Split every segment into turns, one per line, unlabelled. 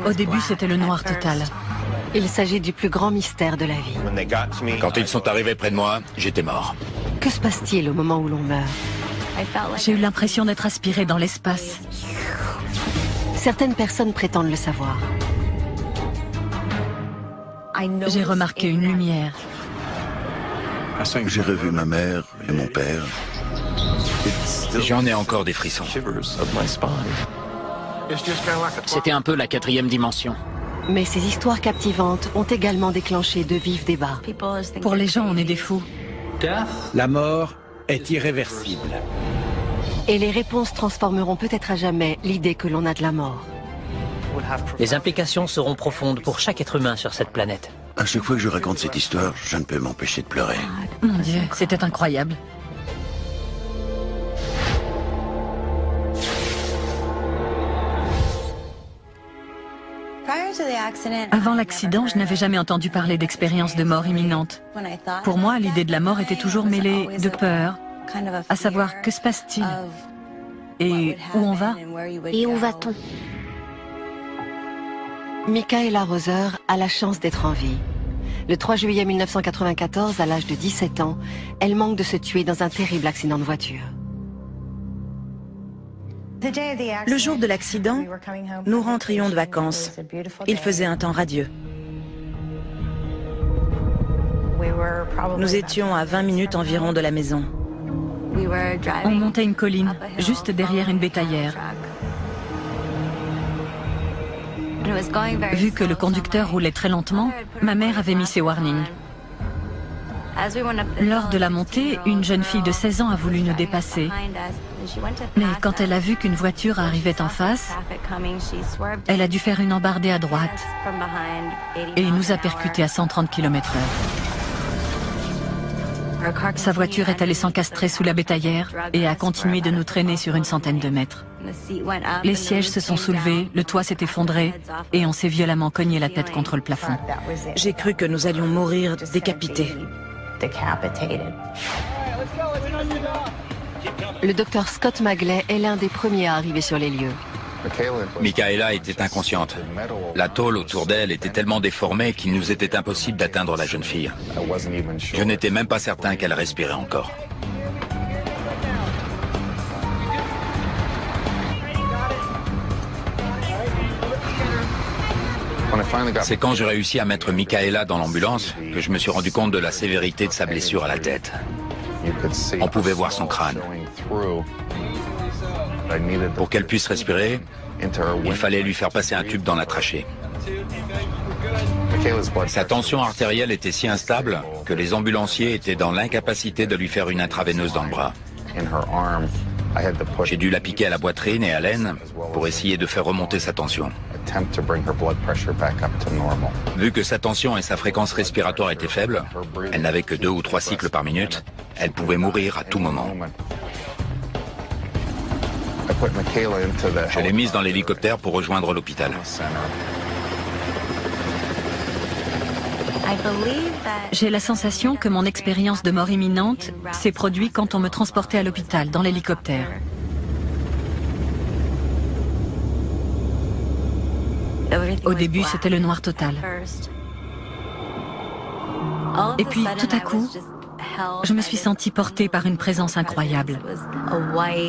Au début, c'était le noir total.
Il s'agit du plus grand mystère de la vie.
Quand ils sont arrivés près de moi, j'étais mort.
Que se passe-t-il au moment où l'on meurt?
J'ai eu l'impression d'être aspiré dans l'espace.
Certaines personnes prétendent le savoir.
J'ai remarqué une lumière.
J'ai revu ma mère et mon père.
J'en ai encore des frissons. C'était un peu la 4e dimension.
Mais ces histoires captivantes ont également déclenché de vifs débats.
Pour les gens, on est des fous.
La mort est irréversible.
Et les réponses transformeront peut-être à jamais l'idée que l'on a de la mort.
Les implications seront profondes pour chaque être humain sur cette planète.
À chaque fois que je raconte cette histoire, je ne peux m'empêcher de pleurer.
Mon Dieu, c'était incroyable. Avant l'accident, je n'avais jamais entendu parler d'expérience de mort imminente. Pour moi, l'idée de la mort était toujours mêlée de peur, à savoir que se passe-t-il et où on va.
Et où va-t-on?
Michaela Roser a la chance d'être en vie. Le 3 juillet 1994, à l'âge de 17 ans, elle manque de se tuer dans un terrible accident de voiture.
Le jour de l'accident, nous rentrions de vacances. Il faisait un temps radieux. Nous étions à 20 minutes environ de la maison.
On montait une colline, juste derrière une bétaillère. Vu que le conducteur roulait très lentement, ma mère avait mis ses warnings. Lors de la montée, une jeune fille de 16 ans a voulu nous dépasser. Mais quand elle a vu qu'une voiture arrivait en face, elle a dû faire une embardée à droite et nous a percutés à 130 km/h. Sa voiture est allée s'encastrer sous la bétaillère et a continué de nous traîner sur une centaine de mètres. Les sièges se sont soulevés, le toit s'est effondré et on s'est violemment cogné la tête contre le plafond.
J'ai cru que nous allions mourir décapités.
Le docteur Scott Magley est l'un des premiers à arriver sur les lieux.
Michaela était inconsciente. La tôle autour d'elle était tellement déformée qu'il nous était impossible d'atteindre la jeune fille. Je n'étais même pas certain qu'elle respirait encore. C'est quand j'ai réussi à mettre Michaela dans l'ambulance que je me suis rendu compte de la sévérité de sa blessure à la tête. On pouvait voir son crâne. Pour qu'elle puisse respirer, il fallait lui faire passer un tube dans la trachée. Sa tension artérielle était si instable que les ambulanciers étaient dans l'incapacité de lui faire une intraveineuse dans le bras. J'ai dû la piquer à la poitrine et à l'aine pour essayer de faire remonter sa tension. Vu que sa tension et sa fréquence respiratoire étaient faibles, elle n'avait que 2 ou 3 cycles par minute, elle pouvait mourir à tout moment. Je l'ai mise dans l'hélicoptère pour rejoindre l'hôpital.
J'ai la sensation que mon expérience de mort imminente s'est produite quand on me transportait à l'hôpital, dans l'hélicoptère. Au début, c'était le noir total. Et puis, tout à coup, je me suis sentie portée par une présence incroyable.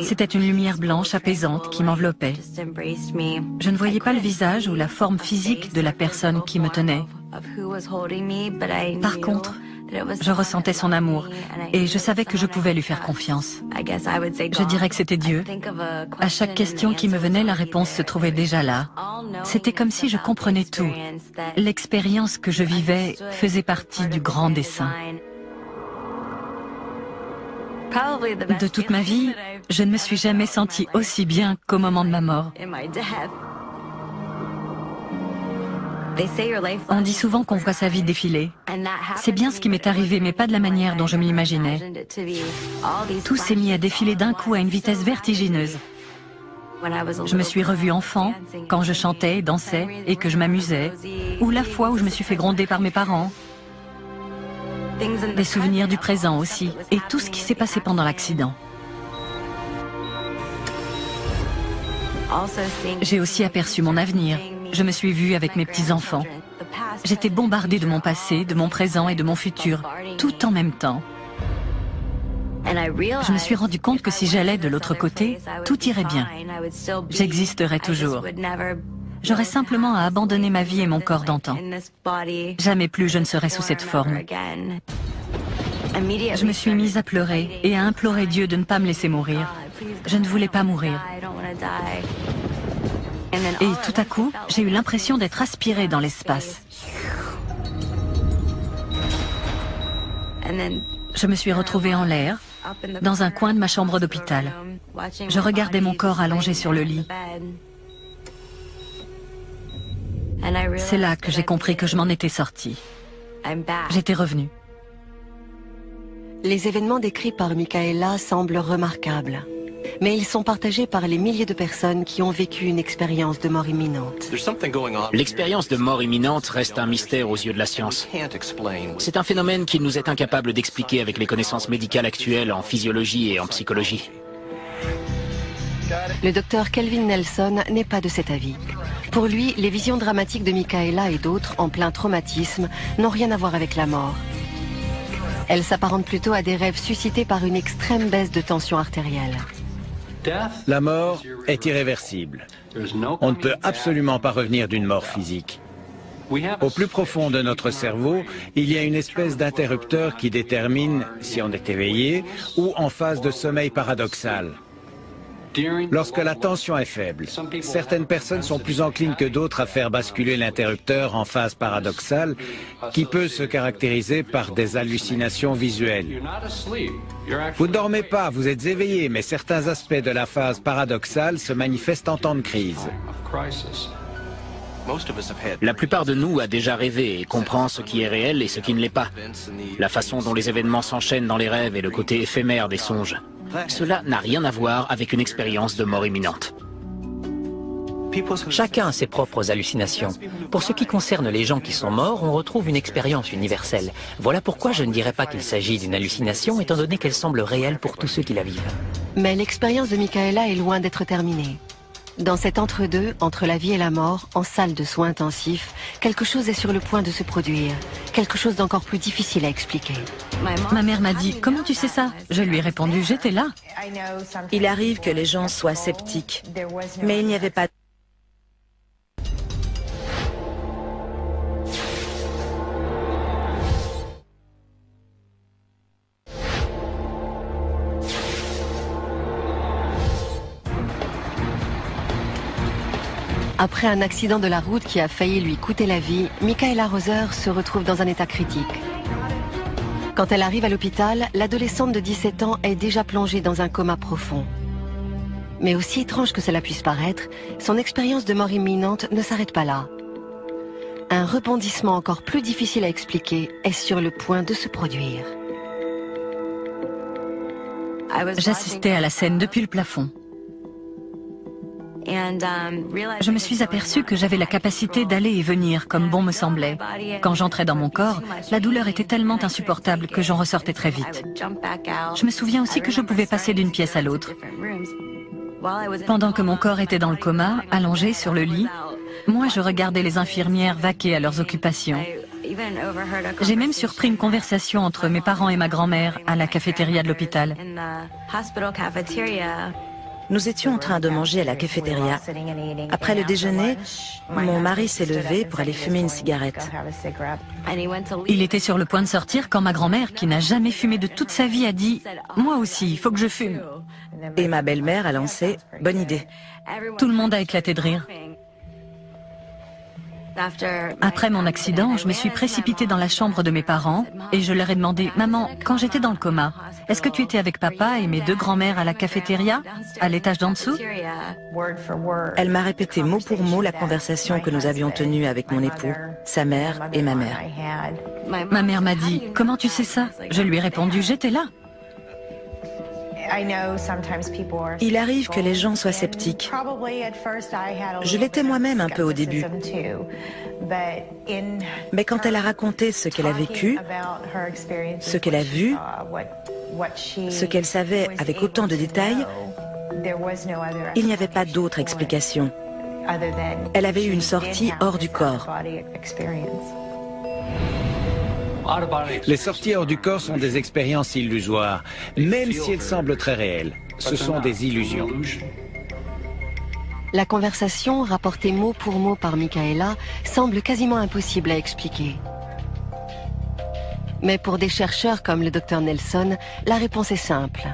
C'était une lumière blanche apaisante qui m'enveloppait. Je ne voyais pas le visage ou la forme physique de la personne qui me tenait. Par contre, je ressentais son amour et je savais que je pouvais lui faire confiance. Je dirais que c'était Dieu. À chaque question qui me venait, la réponse se trouvait déjà là. C'était comme si je comprenais tout. L'expérience que je vivais faisait partie du grand dessein. De toute ma vie, je ne me suis jamais sentie aussi bien qu'au moment de ma mort. On dit souvent qu'on voit sa vie défiler. C'est bien ce qui m'est arrivé, mais pas de la manière dont je me l'imaginais. Tout s'est mis à défiler d'un coup à une vitesse vertigineuse. Je me suis revue enfant, quand je chantais, dansais et que je m'amusais, ou la fois où je me suis fait gronder par mes parents. Des souvenirs du présent aussi, et tout ce qui s'est passé pendant l'accident. J'ai aussi aperçu mon avenir. Je me suis vue avec mes petits-enfants. J'étais bombardée de mon passé, de mon présent et de mon futur, tout en même temps. Je me suis rendu compte que si j'allais de l'autre côté, tout irait bien. J'existerais toujours. J'aurais simplement à abandonner ma vie et mon corps d'antan. Jamais plus je ne serais sous cette forme. Je me suis mise à pleurer et à implorer Dieu de ne pas me laisser mourir. Je ne voulais pas mourir. Et tout à coup, j'ai eu l'impression d'être aspirée dans l'espace. Je me suis retrouvée en l'air, dans un coin de ma chambre d'hôpital. Je regardais mon corps allongé sur le lit. C'est là que j'ai compris que je m'en étais sortie. J'étais revenue.
Les événements décrits par Michaela semblent remarquables. Mais ils sont partagés par les milliers de personnes qui ont vécu une expérience de mort imminente.
L'expérience de mort imminente reste un mystère aux yeux de la science. C'est un phénomène qu'il nous est incapable d'expliquer avec les connaissances médicales actuelles en physiologie et en psychologie.
Le docteur Kelvin Nelson n'est pas de cet avis. Pour lui, les visions dramatiques de Michaela et d'autres en plein traumatisme n'ont rien à voir avec la mort. Elles s'apparentent plutôt à des rêves suscités par une extrême baisse de tension artérielle.
La mort est irréversible. On ne peut absolument pas revenir d'une mort physique. Au plus profond de notre cerveau, il y a une espèce d'interrupteur qui détermine si on est éveillé ou en phase de sommeil paradoxal. Lorsque la tension est faible, certaines personnes sont plus enclines que d'autres à faire basculer l'interrupteur en phase paradoxale, qui peut se caractériser par des hallucinations visuelles. Vous ne dormez pas, vous êtes éveillé, mais certains aspects de la phase paradoxale se manifestent en temps de crise.
La plupart de nous a déjà rêvé et comprend ce qui est réel et ce qui ne l'est pas. La façon dont les événements s'enchaînent dans les rêves et le côté éphémère des songes. Cela n'a rien à voir avec une expérience de mort imminente.
Chacun a ses propres hallucinations. Pour ce qui concerne les gens qui sont morts, on retrouve une expérience universelle. Voilà pourquoi je ne dirais pas qu'il s'agit d'une hallucination, étant donné qu'elle semble réelle pour tous ceux qui la vivent.
Mais l'expérience de Michaela est loin d'être terminée. Dans cet entre-deux, entre la vie et la mort, en salle de soins intensifs, quelque chose est sur le point de se produire. Quelque chose d'encore plus difficile à expliquer.
Ma mère m'a dit « Comment tu sais ça ?» Je lui ai répondu « J'étais là ».
Il arrive que les gens soient sceptiques, mais il n'y avait pas...
Après un accident de la route qui a failli lui coûter la vie, Michaela Roser se retrouve dans un état critique. Quand elle arrive à l'hôpital, l'adolescente de 17 ans est déjà plongée dans un coma profond. Mais aussi étrange que cela puisse paraître, son expérience de mort imminente ne s'arrête pas là. Un rebondissement encore plus difficile à expliquer est sur le point de se produire.
J'assistais à la scène depuis le plafond. Je me suis aperçue que j'avais la capacité d'aller et venir comme bon me semblait. Quand j'entrais dans mon corps, la douleur était tellement insupportable que j'en ressortais très vite. Je me souviens aussi que je pouvais passer d'une pièce à l'autre. Pendant que mon corps était dans le coma, allongé sur le lit, moi je regardais les infirmières vaquer à leurs occupations. J'ai même surpris une conversation entre mes parents et ma grand-mère à la cafétéria de l'hôpital.
Nous étions en train de manger à la cafétéria. Après le déjeuner, mon mari s'est levé pour aller fumer une cigarette.
Il était sur le point de sortir quand ma grand-mère, qui n'a jamais fumé de toute sa vie, a dit « Moi aussi, il faut que je fume ».
Et ma belle-mère a lancé « Bonne idée ».
Tout le monde a éclaté de rire. Après mon accident, je me suis précipitée dans la chambre de mes parents et je leur ai demandé « Maman, quand j'étais dans le coma, est-ce que tu étais avec papa et mes deux grands-mères à la cafétéria, à l'étage d'en dessous ?»
Elle m'a répété mot pour mot la conversation que nous avions tenue avec mon époux, sa mère et ma mère.
Ma mère m'a dit « Comment tu sais ça ?» Je lui ai répondu « J'étais là ».
Il arrive que les gens soient sceptiques. Je l'étais moi-même un peu au début. Mais quand elle a raconté ce qu'elle a vécu, ce qu'elle a vu, ce qu'elle savait avec autant de détails, il n'y avait pas d'autre explication. Elle avait eu une sortie hors du corps.
Les sorties hors du corps sont des expériences illusoires, même si elles semblent très réelles. Ce sont des illusions.
La conversation, rapportée mot pour mot par Michaela, semble quasiment impossible à expliquer. Mais pour des chercheurs comme le Dr Nelson, la réponse est simple.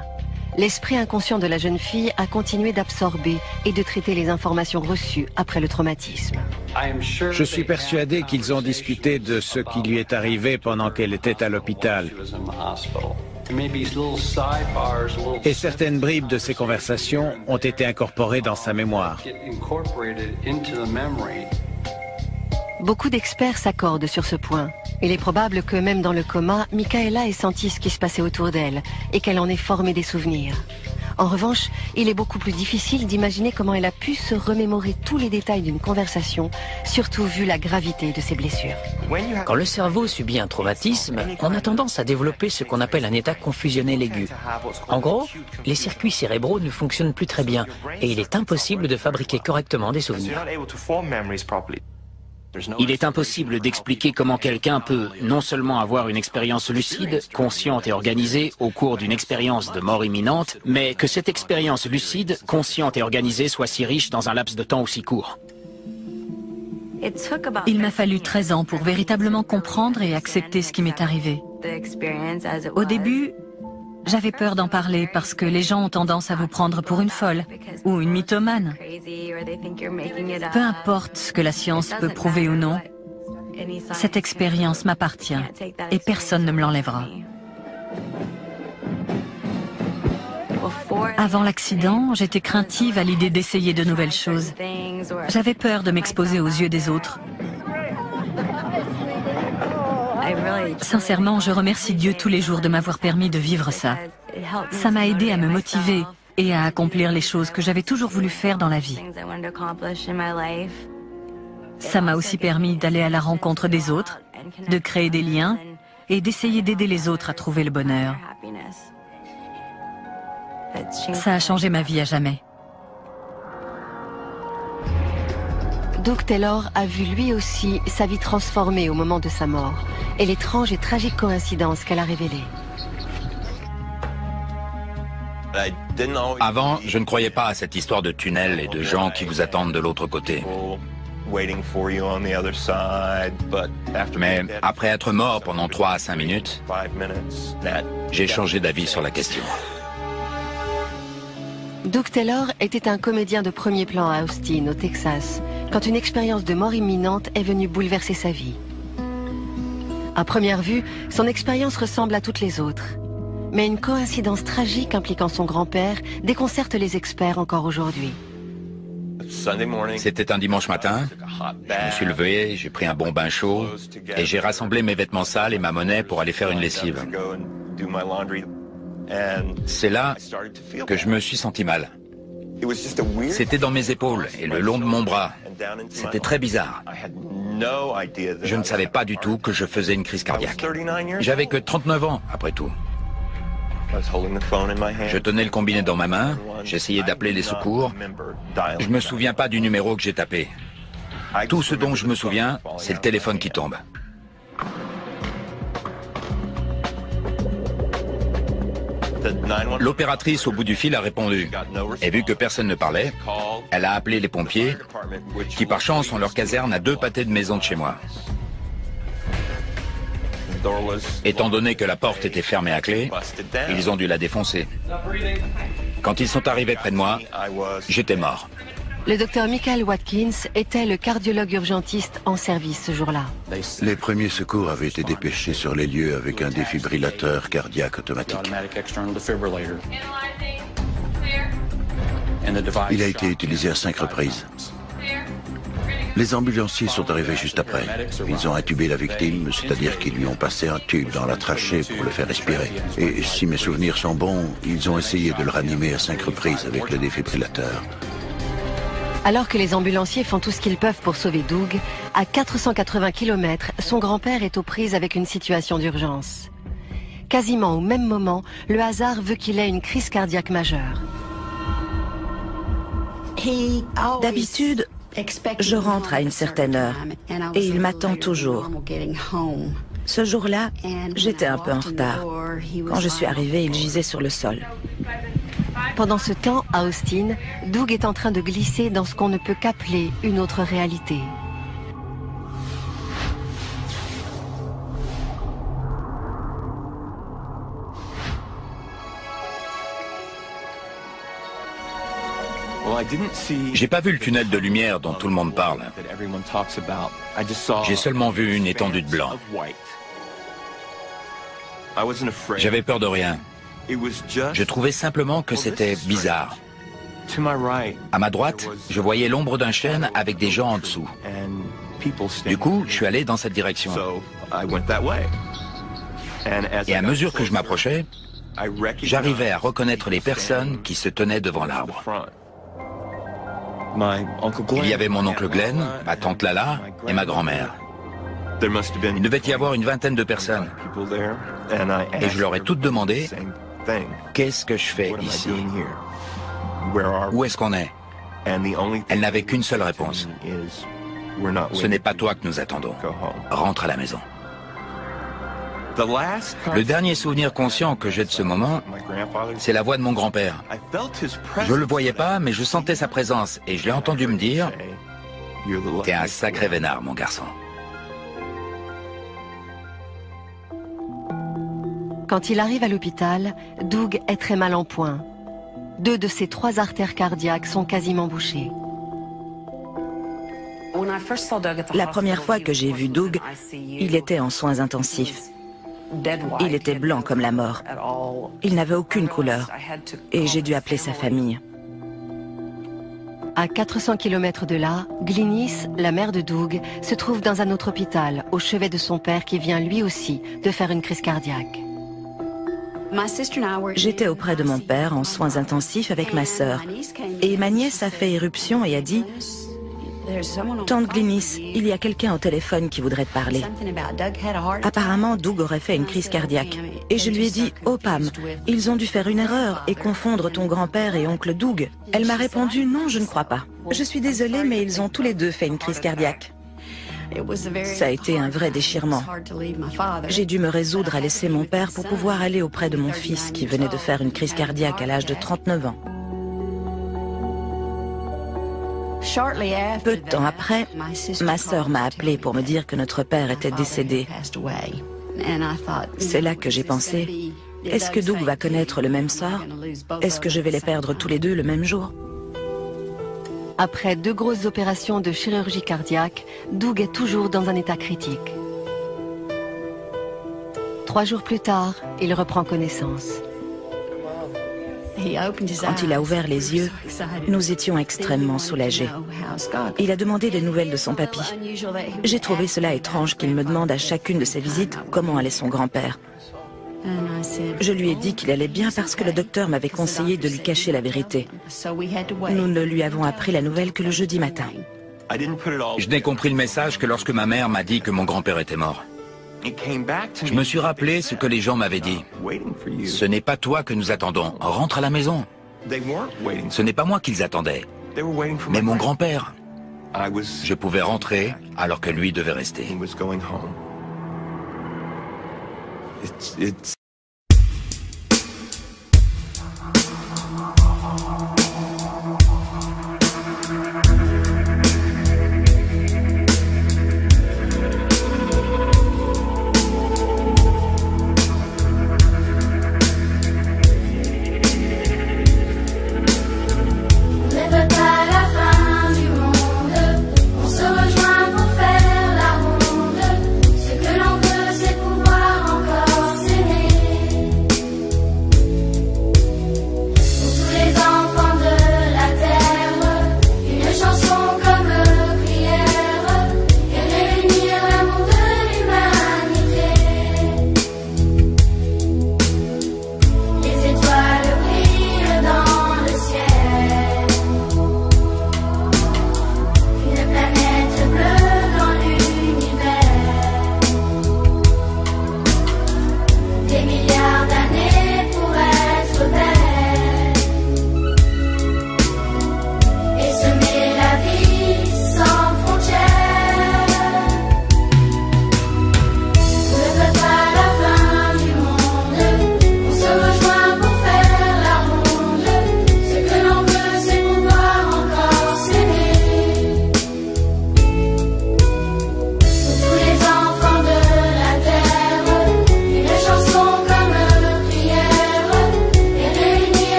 L'esprit inconscient de la jeune fille a continué d'absorber et de traiter les informations reçues après le traumatisme.
Je suis persuadé qu'ils ont discuté de ce qui lui est arrivé pendant qu'elle était à l'hôpital. Et certaines bribes de ces conversations ont été incorporées dans sa mémoire.
Beaucoup d'experts s'accordent sur ce point. Il est probable que même dans le coma, Michaela ait senti ce qui se passait autour d'elle et qu'elle en ait formé des souvenirs. En revanche, il est beaucoup plus difficile d'imaginer comment elle a pu se remémorer tous les détails d'une conversation, surtout vu la gravité de ses blessures.
Quand le cerveau subit un traumatisme, on a tendance à développer ce qu'on appelle un état confusionnel aigu. En gros, les circuits cérébraux ne fonctionnent plus très bien et il est impossible de fabriquer correctement des souvenirs.
Il est impossible d'expliquer comment quelqu'un peut non seulement avoir une expérience lucide, consciente et organisée au cours d'une expérience de mort imminente, mais que cette expérience lucide, consciente et organisée soit si riche dans un laps de temps aussi court.
Il m'a fallu 13 ans pour véritablement comprendre et accepter ce qui m'est arrivé. Au début, j'avais peur d'en parler parce que les gens ont tendance à vous prendre pour une folle ou une mythomane. Peu importe ce que la science peut prouver ou non, cette expérience m'appartient et personne ne me l'enlèvera. Avant l'accident, j'étais craintive à l'idée d'essayer de nouvelles choses. J'avais peur de m'exposer aux yeux des autres. Sincèrement, je remercie Dieu tous les jours de m'avoir permis de vivre ça. Ça m'a aidé à me motiver, et à accomplir les choses que j'avais toujours voulu faire dans la vie. Ça m'a aussi permis d'aller à la rencontre des autres, de créer des liens et d'essayer d'aider les autres à trouver le bonheur. Ça a changé ma vie à jamais.
Doug Taylor a vu lui aussi sa vie transformée au moment de sa mort et l'étrange et tragique coïncidence qu'elle a révélée.
Avant, je ne croyais pas à cette histoire de tunnel et de gens qui vous attendent de l'autre côté. Mais après être mort pendant 3 à 5 minutes, j'ai changé d'avis sur la question.
Doug Taylor était un comédien de premier plan à Austin, au Texas, quand une expérience de mort imminente est venue bouleverser sa vie. À première vue, son expérience ressemble à toutes les autres. Mais une coïncidence tragique impliquant son grand-père déconcerte les experts encore aujourd'hui.
C'était un dimanche matin, je me suis levé, j'ai pris un bon bain chaud et j'ai rassemblé mes vêtements sales et ma monnaie pour aller faire une lessive. C'est là que je me suis senti mal. C'était dans mes épaules et le long de mon bras. C'était très bizarre. Je ne savais pas du tout que je faisais une crise cardiaque. J'avais que 39 ans, après tout. Je tenais le combiné dans ma main, j'essayais d'appeler les secours. Je me souviens pas du numéro que j'ai tapé. Tout ce dont je me souviens, c'est le téléphone qui tombe. L'opératrice au bout du fil a répondu. Et vu que personne ne parlait, elle a appelé les pompiers, qui par chance ont leur caserne à 2 pâtés de maison de chez moi. Étant donné que la porte était fermée à clé, ils ont dû la défoncer. Quand ils sont arrivés près de moi, j'étais mort.
Le docteur Michael Watkins était le cardiologue urgentiste en service ce jour-là.
Les premiers secours avaient été dépêchés sur les lieux avec un défibrillateur cardiaque automatique. Il a été utilisé à 5 reprises. Les ambulanciers sont arrivés juste après. Ils ont intubé la victime, c'est-à-dire qu'ils lui ont passé un tube dans la trachée pour le faire respirer. Et si mes souvenirs sont bons, ils ont essayé de le ranimer à 5 reprises avec le défibrillateur.
Alors que les ambulanciers font tout ce qu'ils peuvent pour sauver Doug, à 480 km, son grand-père est aux prises avec une situation d'urgence. Quasiment au même moment, le hasard veut qu'il ait une crise cardiaque majeure.
D'habitude, je rentre à une certaine heure et il m'attend toujours. Ce jour-là, j'étais un peu en retard. Quand je suis arrivée, il gisait sur le sol.
Pendant ce temps, à Austin, Doug est en train de glisser dans ce qu'on ne peut qu'appeler une autre réalité.
J'ai pas vu le tunnel de lumière dont tout le monde parle. J'ai seulement vu une étendue de blanc. J'avais peur de rien. Je trouvais simplement que c'était bizarre. À ma droite, je voyais l'ombre d'un chêne avec des gens en dessous. Du coup, je suis allé dans cette direction. Et à mesure que je m'approchais, j'arrivais à reconnaître les personnes qui se tenaient devant l'arbre. Il y avait mon oncle Glenn, ma tante Lala et ma grand-mère. Il devait y avoir une vingtaine de personnes. Et je leur ai toutes demandé, qu'est-ce que je fais ici? Où est-ce qu'on est? Elles n'avaient qu'une seule réponse. Ce n'est pas toi que nous attendons. Rentre à la maison. Le dernier souvenir conscient que j'ai de ce moment, c'est la voix de mon grand-père. Je ne le voyais pas, mais je sentais sa présence et je l'ai entendu me dire « T'es un sacré vénard, mon garçon ».
Quand il arrive à l'hôpital, Doug est très mal en point. 2 de ses 3 artères cardiaques sont quasiment bouchées.
La première fois que j'ai vu Doug, il était en soins intensifs. Il était blanc comme la mort. Il n'avait aucune couleur. Et j'ai dû appeler sa famille.
À 400 km de là, Glynis, la mère de Doug, se trouve dans un autre hôpital, au chevet de son père qui vient lui aussi de faire une crise cardiaque.
J'étais auprès de mon père en soins intensifs avec ma sœur. Et ma nièce a fait éruption et a dit « Tante Glynis, il y a quelqu'un au téléphone qui voudrait te parler. » Apparemment, Doug aurait fait une crise cardiaque. Et je lui ai dit « Oh Pam, ils ont dû faire une erreur et confondre ton grand-père et oncle Doug. » Elle m'a répondu « Non, je ne crois pas. Je suis désolée, mais ils ont tous les deux fait une crise cardiaque. » Ça a été un vrai déchirement. J'ai dû me résoudre à laisser mon père pour pouvoir aller auprès de mon fils qui venait de faire une crise cardiaque à l'âge de 39 ans. Peu de temps après, ma sœur m'a appelé pour me dire que notre père était décédé. C'est là que j'ai pensé, est-ce que Doug va connaître le même sort? Est-ce que je vais les perdre tous les deux le même jour?
Après 2 grosses opérations de chirurgie cardiaque, Doug est toujours dans un état critique. 3 jours plus tard, il reprend connaissance.
Quand il a ouvert les yeux, nous étions extrêmement soulagés. Il a demandé des nouvelles de son papy. J'ai trouvé cela étrange qu'il me demande à chacune de ses visites comment allait son grand-père. Je lui ai dit qu'il allait bien parce que le docteur m'avait conseillé de lui cacher la vérité. Nous ne lui avons appris la nouvelle que le jeudi matin.
Je n'ai compris le message que lorsque ma mère m'a dit que mon grand-père était mort. Je me suis rappelé ce que les gens m'avaient dit. Ce n'est pas toi que nous attendons, rentre à la maison. Ce n'est pas moi qu'ils attendaient, mais mon grand-père. Je pouvais rentrer alors que lui devait rester.
Ce que l'on veut, c'est pouvoir encore s'aimer.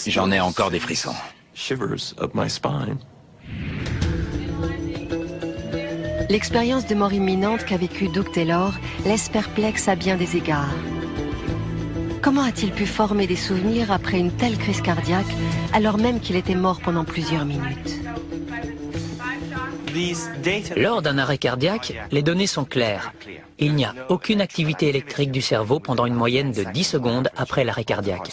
J'en ai encore des frissons.
L'expérience de mort imminente qu'a vécue Doug Taylor laisse perplexe à bien des égards. Comment a-t-il pu former des souvenirs après une telle crise cardiaque, alors même qu'il était mort pendant plusieurs minutes?
Lors d'un arrêt cardiaque, les données sont claires. Il n'y a aucune activité électrique du cerveau pendant une moyenne de 10 secondes après l'arrêt cardiaque.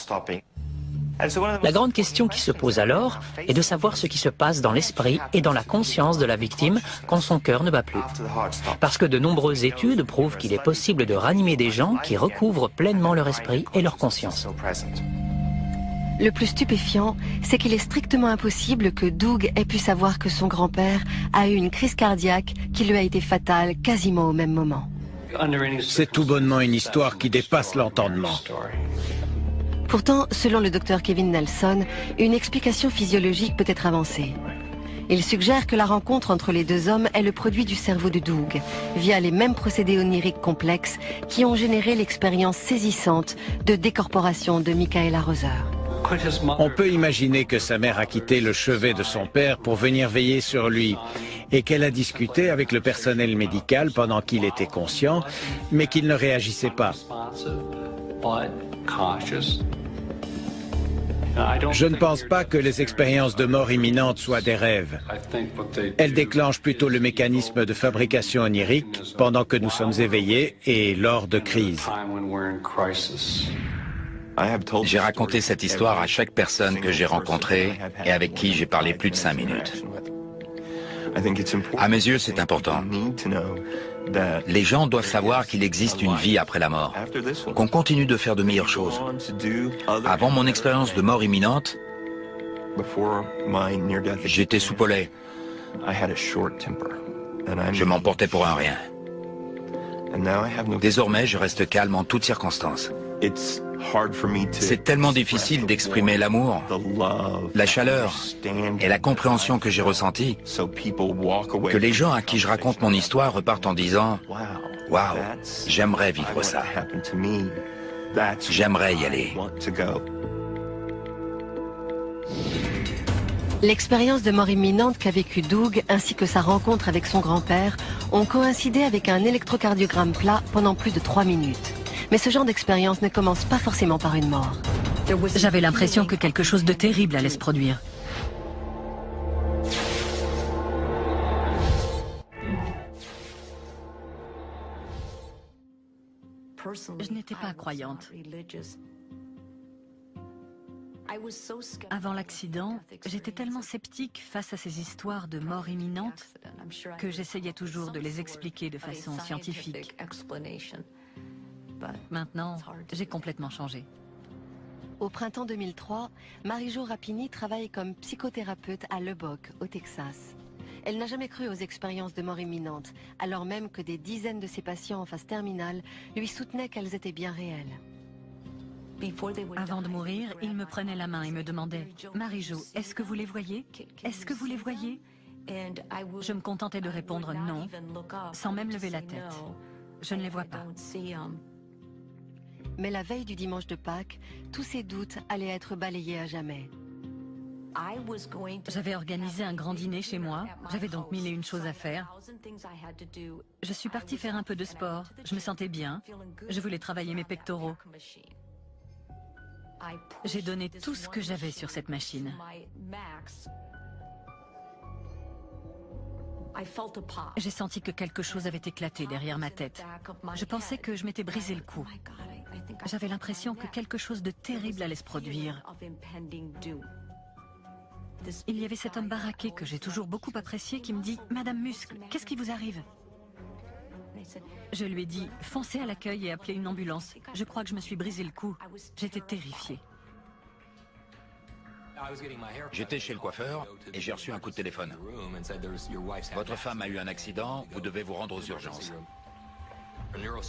La grande question qui se pose alors est de savoir ce qui se passe dans l'esprit et dans la conscience de la victime quand son cœur ne bat plus. Parce que de nombreuses études prouvent qu'il est possible de ranimer des gens qui recouvrent pleinement leur esprit et leur conscience.
Le plus stupéfiant, c'est qu'il est strictement impossible que Doug ait pu savoir que son grand-père a eu une crise cardiaque qui lui a été fatale quasiment au même moment.
C'est tout bonnement une histoire qui dépasse l'entendement.
Pourtant, selon le docteur Kevin Nelson, une explication physiologique peut être avancée. Il suggère que la rencontre entre les deux hommes est le produit du cerveau de Doug, via les mêmes procédés oniriques complexes qui ont généré l'expérience saisissante de décorporation de Michaela Roser.
On peut imaginer que sa mère a quitté le chevet de son père pour venir veiller sur lui et qu'elle a discuté avec le personnel médical pendant qu'il était conscient, mais qu'il ne réagissait pas. Je ne pense pas que les expériences de mort imminente soient des rêves. Elles déclenchent plutôt le mécanisme de fabrication onirique pendant que nous sommes éveillés et lors de crises.
J'ai raconté cette histoire à chaque personne que j'ai rencontrée et avec qui j'ai parlé plus de 5 minutes. À mes yeux, c'est important. Les gens doivent savoir qu'il existe une vie après la mort, qu'on continue de faire de meilleures choses. Avant mon expérience de mort imminente, j'étais soupolé. Je m'emportais pour un rien. Désormais, je reste calme en toutes circonstances. C'est tellement difficile d'exprimer l'amour, la chaleur et la compréhension que j'ai ressentie que les gens à qui je raconte mon histoire repartent en disant « Waouh, j'aimerais vivre ça. J'aimerais y aller. »
L'expérience de mort imminente qu'a vécu Doug ainsi que sa rencontre avec son grand-père ont coïncidé avec un électrocardiogramme plat pendant plus de 3 minutes. Mais ce genre d'expérience ne commence pas forcément par une mort.
J'avais l'impression que quelque chose de terrible allait se produire. Je n'étais pas croyante. Avant l'accident, j'étais tellement sceptique face à ces histoires de mort imminente que j'essayais toujours de les expliquer de façon scientifique. Maintenant, j'ai complètement changé.
Au printemps 2003, Marie-Jo Rapini travaille comme psychothérapeute à Lubbock, au Texas. Elle n'a jamais cru aux expériences de mort imminente, alors même que des dizaines de ses patients en phase terminale lui soutenaient qu'elles étaient bien réelles.
Avant de mourir, il me prenait la main et me demandait « Marie-Jo, est-ce que vous les voyez? Est-ce que vous les voyez ?» Je me contentais de répondre « non », sans même lever la tête. Je ne les vois pas.
Mais la veille du dimanche de Pâques, tous ces doutes allaient être balayés à jamais.
J'avais organisé un grand dîner chez moi, j'avais donc 1001 choses à faire. Je suis partie faire un peu de sport, je me sentais bien, je voulais travailler mes pectoraux. J'ai donné tout ce que j'avais sur cette machine. J'ai senti que quelque chose avait éclaté derrière ma tête. Je pensais que je m'étais brisé le cou. J'avais l'impression que quelque chose de terrible allait se produire. Il y avait cet homme baraqué que j'ai toujours beaucoup apprécié qui me dit « Madame Muscle, qu'est-ce qui vous arrive ?» Je lui ai dit « Foncez à l'accueil et appelez une ambulance. Je crois que je me suis brisé le cou. » J'étais terrifiée.
J'étais chez le coiffeur et j'ai reçu un coup de téléphone. Votre femme a eu un accident, vous devez vous rendre aux urgences.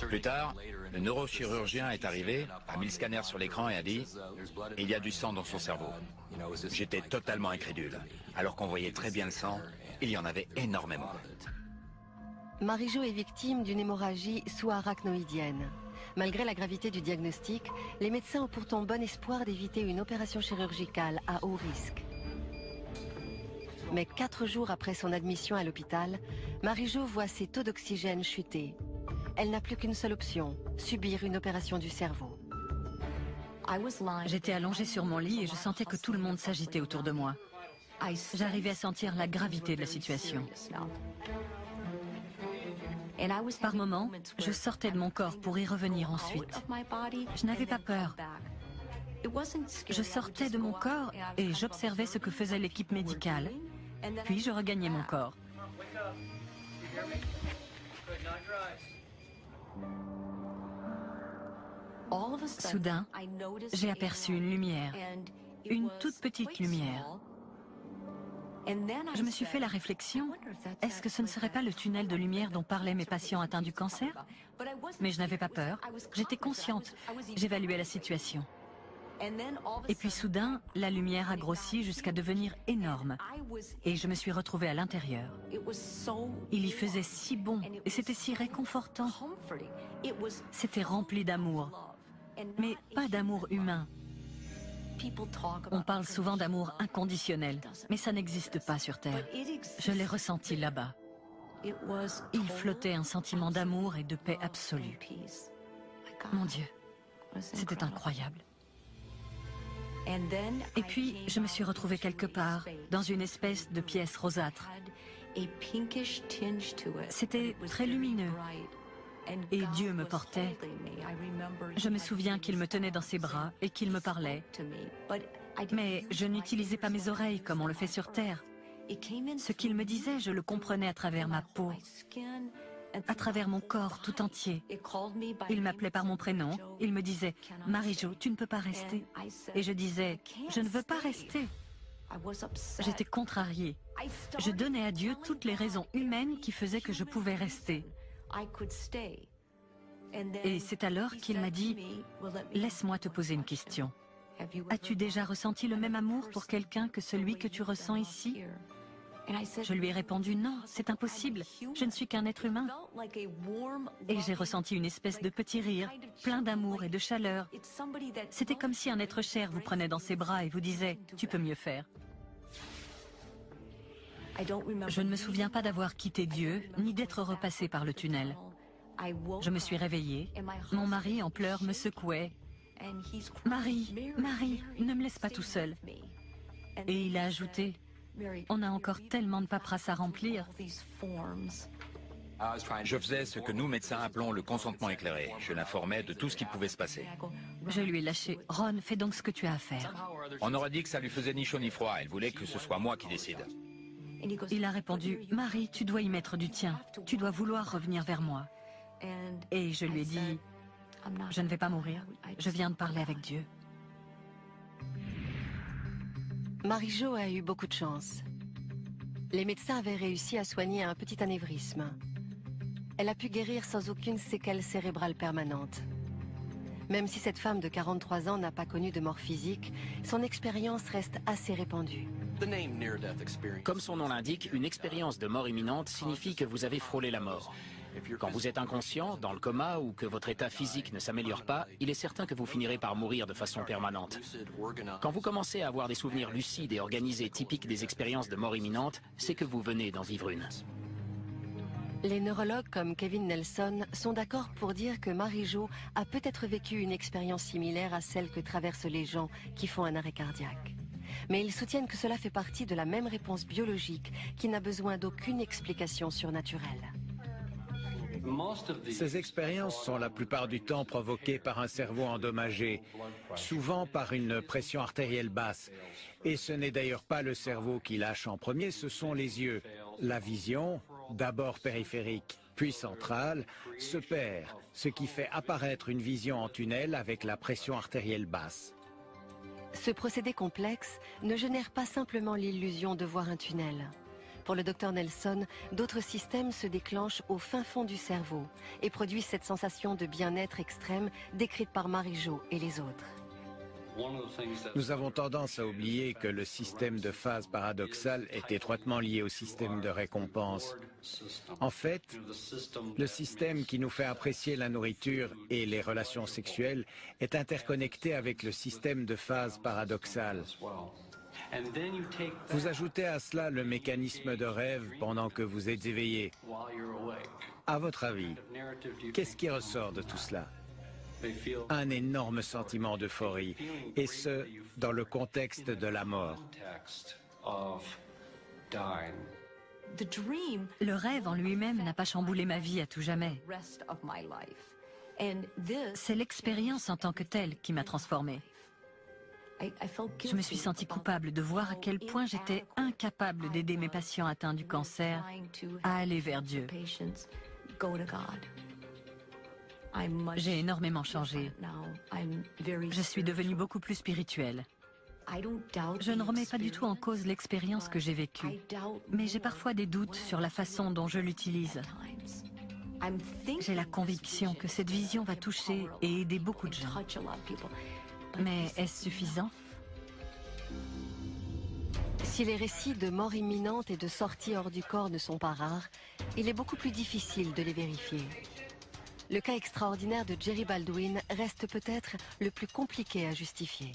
Plus tard, le neurochirurgien est arrivé, a mis le scanner sur l'écran et a dit « Il y a du sang dans son cerveau ». J'étais totalement incrédule. Alors qu'on voyait très bien le sang, il y en avait énormément.
Marie-Jo est victime d'une hémorragie sous-arachnoïdienne. Malgré la gravité du diagnostic, les médecins ont pourtant bon espoir d'éviter une opération chirurgicale à haut risque. Mais 4 jours après son admission à l'hôpital, Marie-Jo voit ses taux d'oxygène chuter. Elle n'a plus qu'une seule option, subir une opération du cerveau.
J'étais allongée sur mon lit et je sentais que tout le monde s'agitait autour de moi. J'arrivais à sentir la gravité de la situation. Par moments, je sortais de mon corps pour y revenir ensuite. Je n'avais pas peur. Je sortais de mon corps et j'observais ce que faisait l'équipe médicale. Puis je regagnais mon corps. Soudain, j'ai aperçu une lumière, une toute petite lumière. Je me suis fait la réflexion, est-ce que ce ne serait pas le tunnel de lumière dont parlaient mes patients atteints du cancer? Mais je n'avais pas peur, j'étais consciente, j'évaluais la situation. Et puis soudain, la lumière a grossi jusqu'à devenir énorme. Et je me suis retrouvée à l'intérieur. Il y faisait si bon et c'était si réconfortant. C'était rempli d'amour, mais pas d'amour humain. On parle souvent d'amour inconditionnel, mais ça n'existe pas sur Terre. Je l'ai ressenti là-bas. Il flottait un sentiment d'amour et de paix absolue. Mon Dieu, c'était incroyable. Et puis, je me suis retrouvée quelque part, dans une espèce de pièce rosâtre. C'était très lumineux. Et Dieu me portait. Je me souviens qu'il me tenait dans ses bras et qu'il me parlait. Mais je n'utilisais pas mes oreilles comme on le fait sur Terre. Ce qu'il me disait, je le comprenais à travers ma peau, à travers mon corps tout entier. Il m'appelait par mon prénom. Il me disait « Marie-Jo, tu ne peux pas rester ». Et je disais « Je ne veux pas rester ». J'étais contrariée. Je donnais à Dieu toutes les raisons humaines qui faisaient que je pouvais rester. Et c'est alors qu'il m'a dit « Laisse-moi te poser une question. As-tu déjà ressenti le même amour pour quelqu'un que celui que tu ressens ici ?» Je lui ai répondu « Non, c'est impossible, je ne suis qu'un être humain. » Et j'ai ressenti une espèce de petit rire, plein d'amour et de chaleur. C'était comme si un être cher vous prenait dans ses bras et vous disait « Tu peux mieux faire. » Je ne me souviens pas d'avoir quitté Dieu, ni d'être repassée par le tunnel. Je me suis réveillée, mon mari en pleurs me secouait. « Marie, Marie, ne me laisse pas tout seul. » Et il a ajouté « On a encore tellement de paperasse à remplir. »
Je faisais ce que nous, médecins, appelons le consentement éclairé. Je l'informais de tout ce qui pouvait se passer.
Je lui ai lâché « Ron, fais donc ce que tu as à faire. »
On aurait dit que ça lui faisait ni chaud ni froid. Elle voulait que ce soit moi qui décide.
Il a répondu « Marie, tu dois y mettre du tien. Tu dois vouloir revenir vers moi. » Et je lui ai dit « Je ne vais pas mourir. Je viens de parler avec Dieu. »
Marie-Jo a eu beaucoup de chance. Les médecins avaient réussi à soigner un petit anévrisme. Elle a pu guérir sans aucune séquelle cérébrale permanente. Même si cette femme de 43 ans n'a pas connu de mort physique, son expérience reste assez répandue.
Comme son nom l'indique, une expérience de mort imminente signifie que vous avez frôlé la mort. Quand vous êtes inconscient, dans le coma ou que votre état physique ne s'améliore pas, il est certain que vous finirez par mourir de façon permanente. Quand vous commencez à avoir des souvenirs lucides et organisés typiques des expériences de mort imminente, c'est que vous venez d'en vivre une.
Les neurologues comme Kevin Nelson sont d'accord pour dire que Marie-Jo a peut-être vécu une expérience similaire à celle que traversent les gens qui font un arrêt cardiaque. Mais ils soutiennent que cela fait partie de la même réponse biologique qui n'a besoin d'aucune explication surnaturelle.
Ces expériences sont la plupart du temps provoquées par un cerveau endommagé, souvent par une pression artérielle basse. Et ce n'est d'ailleurs pas le cerveau qui lâche en premier, ce sont les yeux. La vision, d'abord périphérique, puis centrale, se perd, ce qui fait apparaître une vision en tunnel avec la pression artérielle basse.
Ce procédé complexe ne génère pas simplement l'illusion de voir un tunnel. Pour le docteur Nelson, d'autres systèmes se déclenchent au fin fond du cerveau et produisent cette sensation de bien-être extrême décrite par Marie-Jo et les autres.
Nous avons tendance à oublier que le système de phase paradoxale est étroitement lié au système de récompense. En fait, le système qui nous fait apprécier la nourriture et les relations sexuelles est interconnecté avec le système de phase paradoxale. Vous ajoutez à cela le mécanisme de rêve pendant que vous êtes éveillé. À votre avis, qu'est-ce qui ressort de tout cela? Un énorme sentiment d'euphorie, et ce, dans le contexte de la mort.
Le rêve en lui-même n'a pas chamboulé ma vie à tout jamais. C'est l'expérience en tant que telle qui m'a transformée. Je me suis sentie coupable de voir à quel point j'étais incapable d'aider mes patients atteints du cancer à aller vers Dieu. J'ai énormément changé. Je suis devenue beaucoup plus spirituelle. Je ne remets pas du tout en cause l'expérience que j'ai vécue, mais j'ai parfois des doutes sur la façon dont je l'utilise. J'ai la conviction que cette vision va toucher et aider beaucoup de gens. Mais est-ce suffisant?
Si les récits de mort imminente et de sortie hors du corps ne sont pas rares, il est beaucoup plus difficile de les vérifier. Le cas extraordinaire de Jerry Baldwin reste peut-être le plus compliqué à justifier.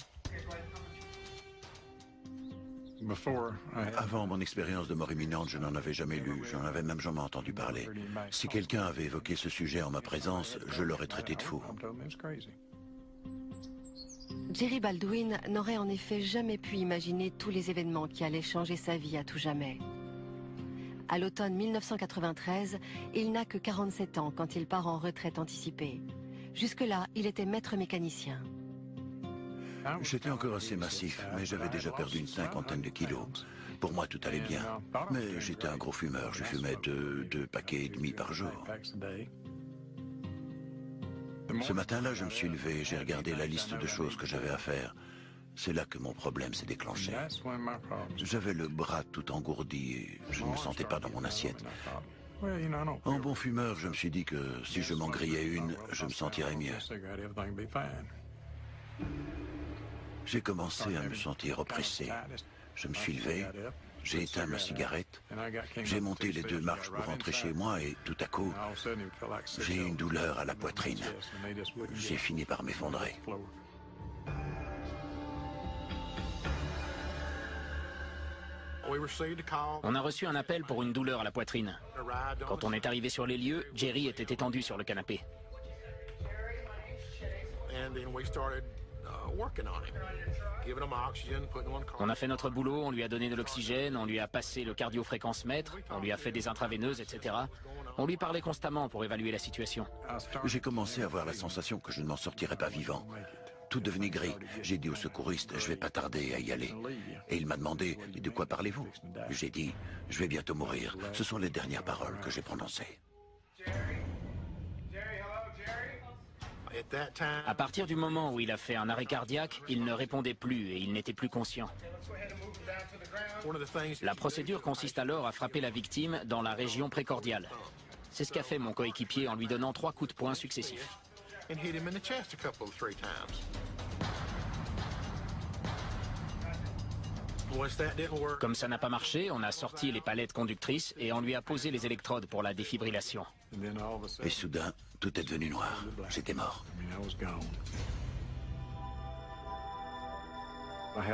Avant mon expérience de mort imminente, je n'en avais jamais lu, j'en avais même jamais entendu parler. Si quelqu'un avait évoqué ce sujet en ma présence, je l'aurais traité de fou.
Jerry Baldwin n'aurait en effet jamais pu imaginer tous les événements qui allaient changer sa vie à tout jamais. À l'automne 1993, il n'a que 47 ans quand il part en retraite anticipée. Jusque-là, il était maître mécanicien.
J'étais encore assez massif, mais j'avais déjà perdu une 50aine de kilos. Pour moi, tout allait bien. Mais j'étais un gros fumeur, je fumais deux paquets et demi par jour. Ce matin-là, je me suis levé et j'ai regardé la liste de choses que j'avais à faire. C'est là que mon problème s'est déclenché. J'avais le bras tout engourdi et je ne me sentais pas dans mon assiette. En bon fumeur, je me suis dit que si je m'en grillais une, je me sentirais mieux. J'ai commencé à me sentir oppressé. Je me suis levé, j'ai éteint ma cigarette, j'ai monté les 2 marches pour rentrer chez moi et tout à coup, j'ai eu une douleur à la poitrine. J'ai fini par m'effondrer.
On a reçu un appel pour une douleur à la poitrine. Quand on est arrivé sur les lieux, Jerry était étendu sur le canapé. On a fait notre boulot, on lui a donné de l'oxygène, on lui a passé le cardiofréquence-mètre, on lui a fait des intraveineuses, etc. On lui parlait constamment pour évaluer la situation.
J'ai commencé à avoir la sensation que je ne m'en sortirais pas vivant. Tout devenait gris. J'ai dit au secouriste, je vais pas tarder à y aller. Et il m'a demandé, de quoi parlez-vous? J'ai dit, je vais bientôt mourir. Ce sont les dernières paroles que j'ai prononcées.
À partir du moment où il a fait un arrêt cardiaque, il ne répondait plus et il n'était plus conscient. La procédure consiste alors à frapper la victime dans la région précordiale. C'est ce qu'a fait mon coéquipier en lui donnant 3 coups de poing successifs. Comme ça n'a pas marché, on a sorti les palettes conductrices et on lui a posé les électrodes pour la défibrillation.
Et soudain, tout est devenu noir. J'étais mort.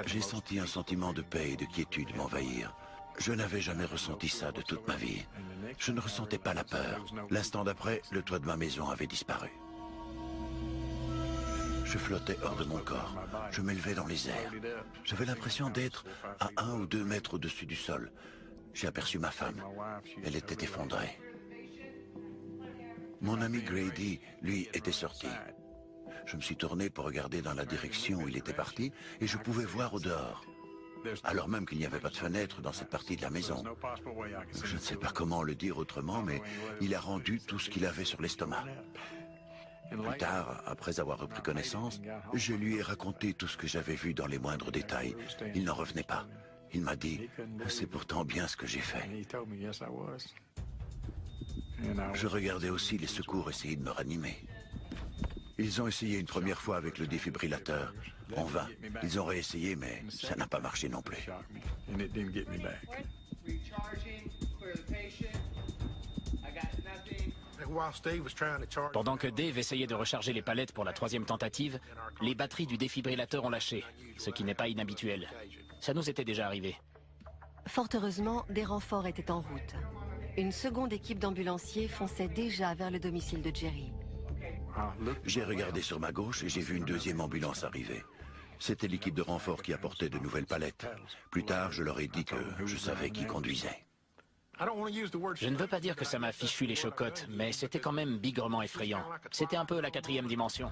J'ai senti un sentiment de paix et de quiétude m'envahir. Je n'avais jamais ressenti ça de toute ma vie. Je ne ressentais pas la peur. L'instant d'après, le toit de ma maison avait disparu. Je flottais hors de mon corps. Je m'élevais dans les airs. J'avais l'impression d'être à 1 ou 2 mètres au-dessus du sol. J'ai aperçu ma femme. Elle était effondrée. Mon ami Grady, lui, était sorti. Je me suis tourné pour regarder dans la direction où il était parti et je pouvais voir au dehors. Alors même qu'il n'y avait pas de fenêtre dans cette partie de la maison. Je ne sais pas comment le dire autrement, mais il a rendu tout ce qu'il avait sur l'estomac. Plus tard, après avoir repris connaissance, je lui ai raconté tout ce que j'avais vu dans les moindres détails. Il n'en revenait pas. Il m'a dit, c'est pourtant bien ce que j'ai fait. Je regardais aussi les secours essayer de me ranimer. Ils ont essayé une première fois avec le défibrillateur. En vain. Ils ont réessayé, mais ça n'a pas marché non plus.
Pendant que Dave essayait de recharger les palettes pour la troisième tentative, les batteries du défibrillateur ont lâché, ce qui n'est pas inhabituel. Ça nous était déjà arrivé.
Fort heureusement, des renforts étaient en route. Une seconde équipe d'ambulanciers fonçait déjà vers le domicile de Jerry.
J'ai regardé sur ma gauche et j'ai vu une deuxième ambulance arriver. C'était l'équipe de renfort qui apportait de nouvelles palettes. Plus tard, je leur ai dit que je savais qui conduisait.
Je ne veux pas dire que ça m'a fichu les chocottes, mais c'était quand même bigrement effrayant. C'était un peu la quatrième dimension.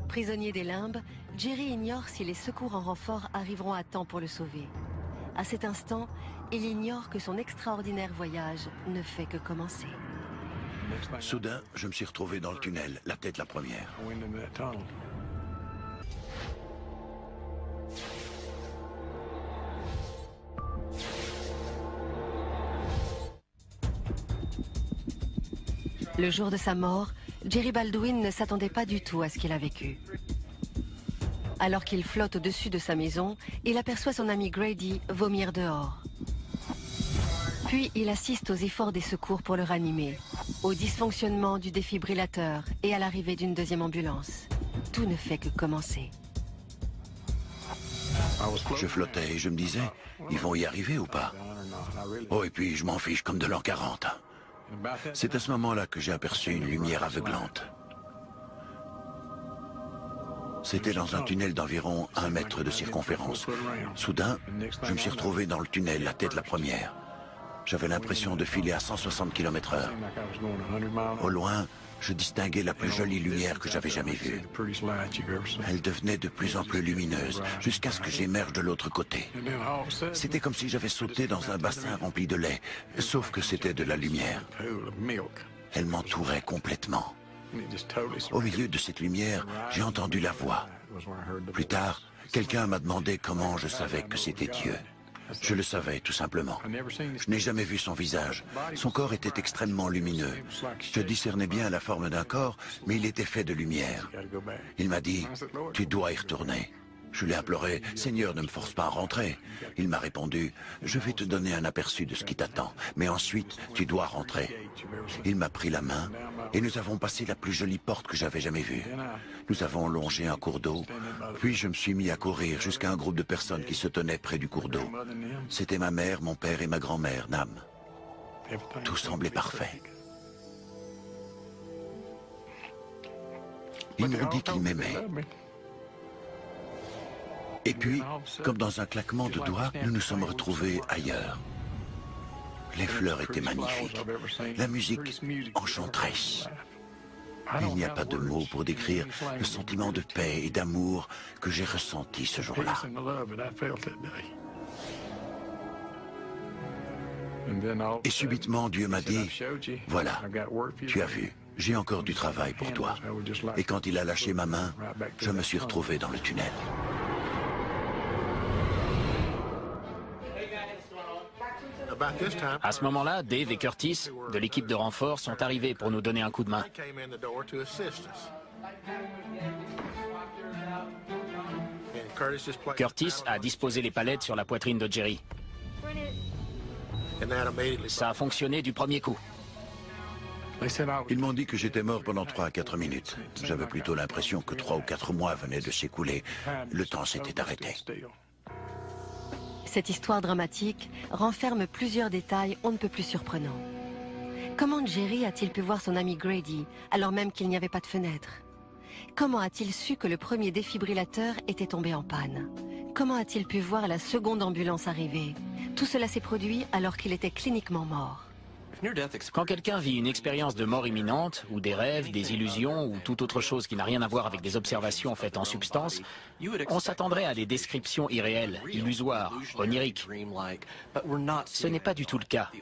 Prisonnier des limbes, Jerry ignore si les secours en renfort arriveront à temps pour le sauver. À cet instant, il ignore que son extraordinaire voyage ne fait que commencer.
Soudain, je me suis retrouvé dans le tunnel, la tête la première.
Le jour de sa mort, Jerry Baldwin ne s'attendait pas du tout à ce qu'il a vécu. Alors qu'il flotte au-dessus de sa maison, il aperçoit son ami Grady vomir dehors. Puis il assiste aux efforts des secours pour le ranimer, au dysfonctionnement du défibrillateur et à l'arrivée d'une deuxième ambulance. Tout ne fait que commencer.
Je flottais et je me disais, ils vont y arriver ou pas? Oh, et puis je m'en fiche comme de l'an 40. C'est à ce moment-là que j'ai aperçu une lumière aveuglante. C'était dans un tunnel d'environ 1 mètre de circonférence. Soudain, je me suis retrouvé dans le tunnel, la tête la première. J'avais l'impression de filer à 160 km/h. Au loin, je distinguais la plus jolie lumière que j'avais jamais vue. Elle devenait de plus en plus lumineuse, jusqu'à ce que j'émerge de l'autre côté. C'était comme si j'avais sauté dans un bassin rempli de lait, sauf que c'était de la lumière. Elle m'entourait complètement. Au milieu de cette lumière, j'ai entendu la voix. Plus tard, quelqu'un m'a demandé comment je savais que c'était Dieu. Je le savais, tout simplement. Je n'ai jamais vu son visage. Son corps était extrêmement lumineux. Je discernais bien la forme d'un corps, mais il était fait de lumière. Il m'a dit, « Tu dois y retourner ». Je l'ai imploré, « Seigneur, ne me force pas à rentrer ». Il m'a répondu, « Je vais te donner un aperçu de ce qui t'attend, mais ensuite, tu dois rentrer ». Il m'a pris la main et nous avons passé la plus jolie porte que j'avais jamais vue. Nous avons longé un cours d'eau, puis je me suis mis à courir jusqu'à un groupe de personnes qui se tenaient près du cours d'eau. C'était ma mère, mon père et ma grand-mère, Nam. Tout semblait parfait. Ils m'ont dit qu'ils m'aimaient. Et puis, comme dans un claquement de doigts, nous nous sommes retrouvés ailleurs. Les fleurs étaient magnifiques. La musique enchanteresse. Il n'y a pas de mots pour décrire le sentiment de paix et d'amour que j'ai ressenti ce jour-là. Et subitement, Dieu m'a dit, « Voilà, tu as vu, j'ai encore du travail pour toi. » Et quand il a lâché ma main, je me suis retrouvé dans le tunnel.
À ce moment-là, Dave et Curtis, de l'équipe de renfort, sont arrivés pour nous donner un coup de main. Curtis a disposé les palettes sur la poitrine de Jerry. Ça a fonctionné du premier coup.
Ils m'ont dit que j'étais mort pendant 3 à 4 minutes. J'avais plutôt l'impression que 3 ou 4 mois venaient de s'écouler. Le temps s'était arrêté.
Cette histoire dramatique renferme plusieurs détails on ne peut plus surprenants. Comment Jerry a-t-il pu voir son ami Grady alors même qu'il n'y avait pas de fenêtre? Comment a-t-il su que le premier défibrillateur était tombé en panne? Comment a-t-il pu voir la seconde ambulance arriver? Tout cela s'est produit alors qu'il était cliniquement mort.
Quand quelqu'un vit une expérience de mort imminente, ou des rêves, des illusions, ou toute autre chose qui n'a rien à voir avec des observations faites en substance, on s'attendrait à des descriptions irréelles, illusoires, oniriques. Ce n'est pas du tout le cas.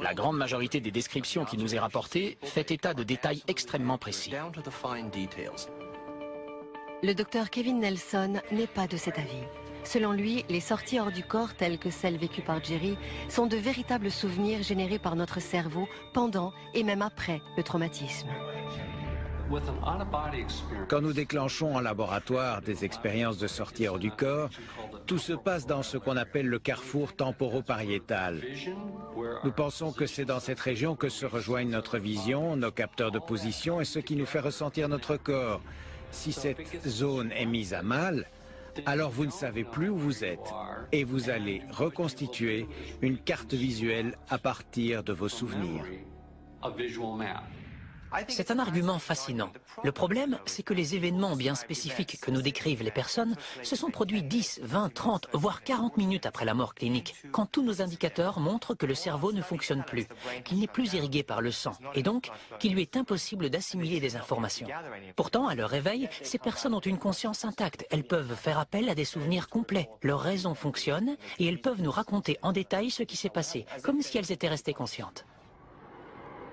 La grande majorité des descriptions qui nous est rapportée fait état de détails extrêmement précis.
Le docteur Kevin Nelson n'est pas de cet avis. Selon lui, les sorties hors du corps, telles que celles vécues par Jerry, sont de véritables souvenirs générés par notre cerveau pendant et même après le traumatisme.
Quand nous déclenchons en laboratoire des expériences de sortie hors du corps, tout se passe dans ce qu'on appelle le carrefour temporopariétal. Nous pensons que c'est dans cette région que se rejoignent notre vision, nos capteurs de position et ce qui nous fait ressentir notre corps. Si cette zone est mise à mal, alors vous ne savez plus où vous êtes et vous allez reconstituer une carte visuelle à partir de vos souvenirs.
C'est un argument fascinant. Le problème, c'est que les événements bien spécifiques que nous décrivent les personnes se sont produits 10, 20, 30, voire 40 minutes après la mort clinique, quand tous nos indicateurs montrent que le cerveau ne fonctionne plus, qu'il n'est plus irrigué par le sang, et donc qu'il lui est impossible d'assimiler des informations. Pourtant, à leur réveil, ces personnes ont une conscience intacte. Elles peuvent faire appel à des souvenirs complets. Leur raison fonctionne, et elles peuvent nous raconter en détail ce qui s'est passé, comme si elles étaient restées conscientes.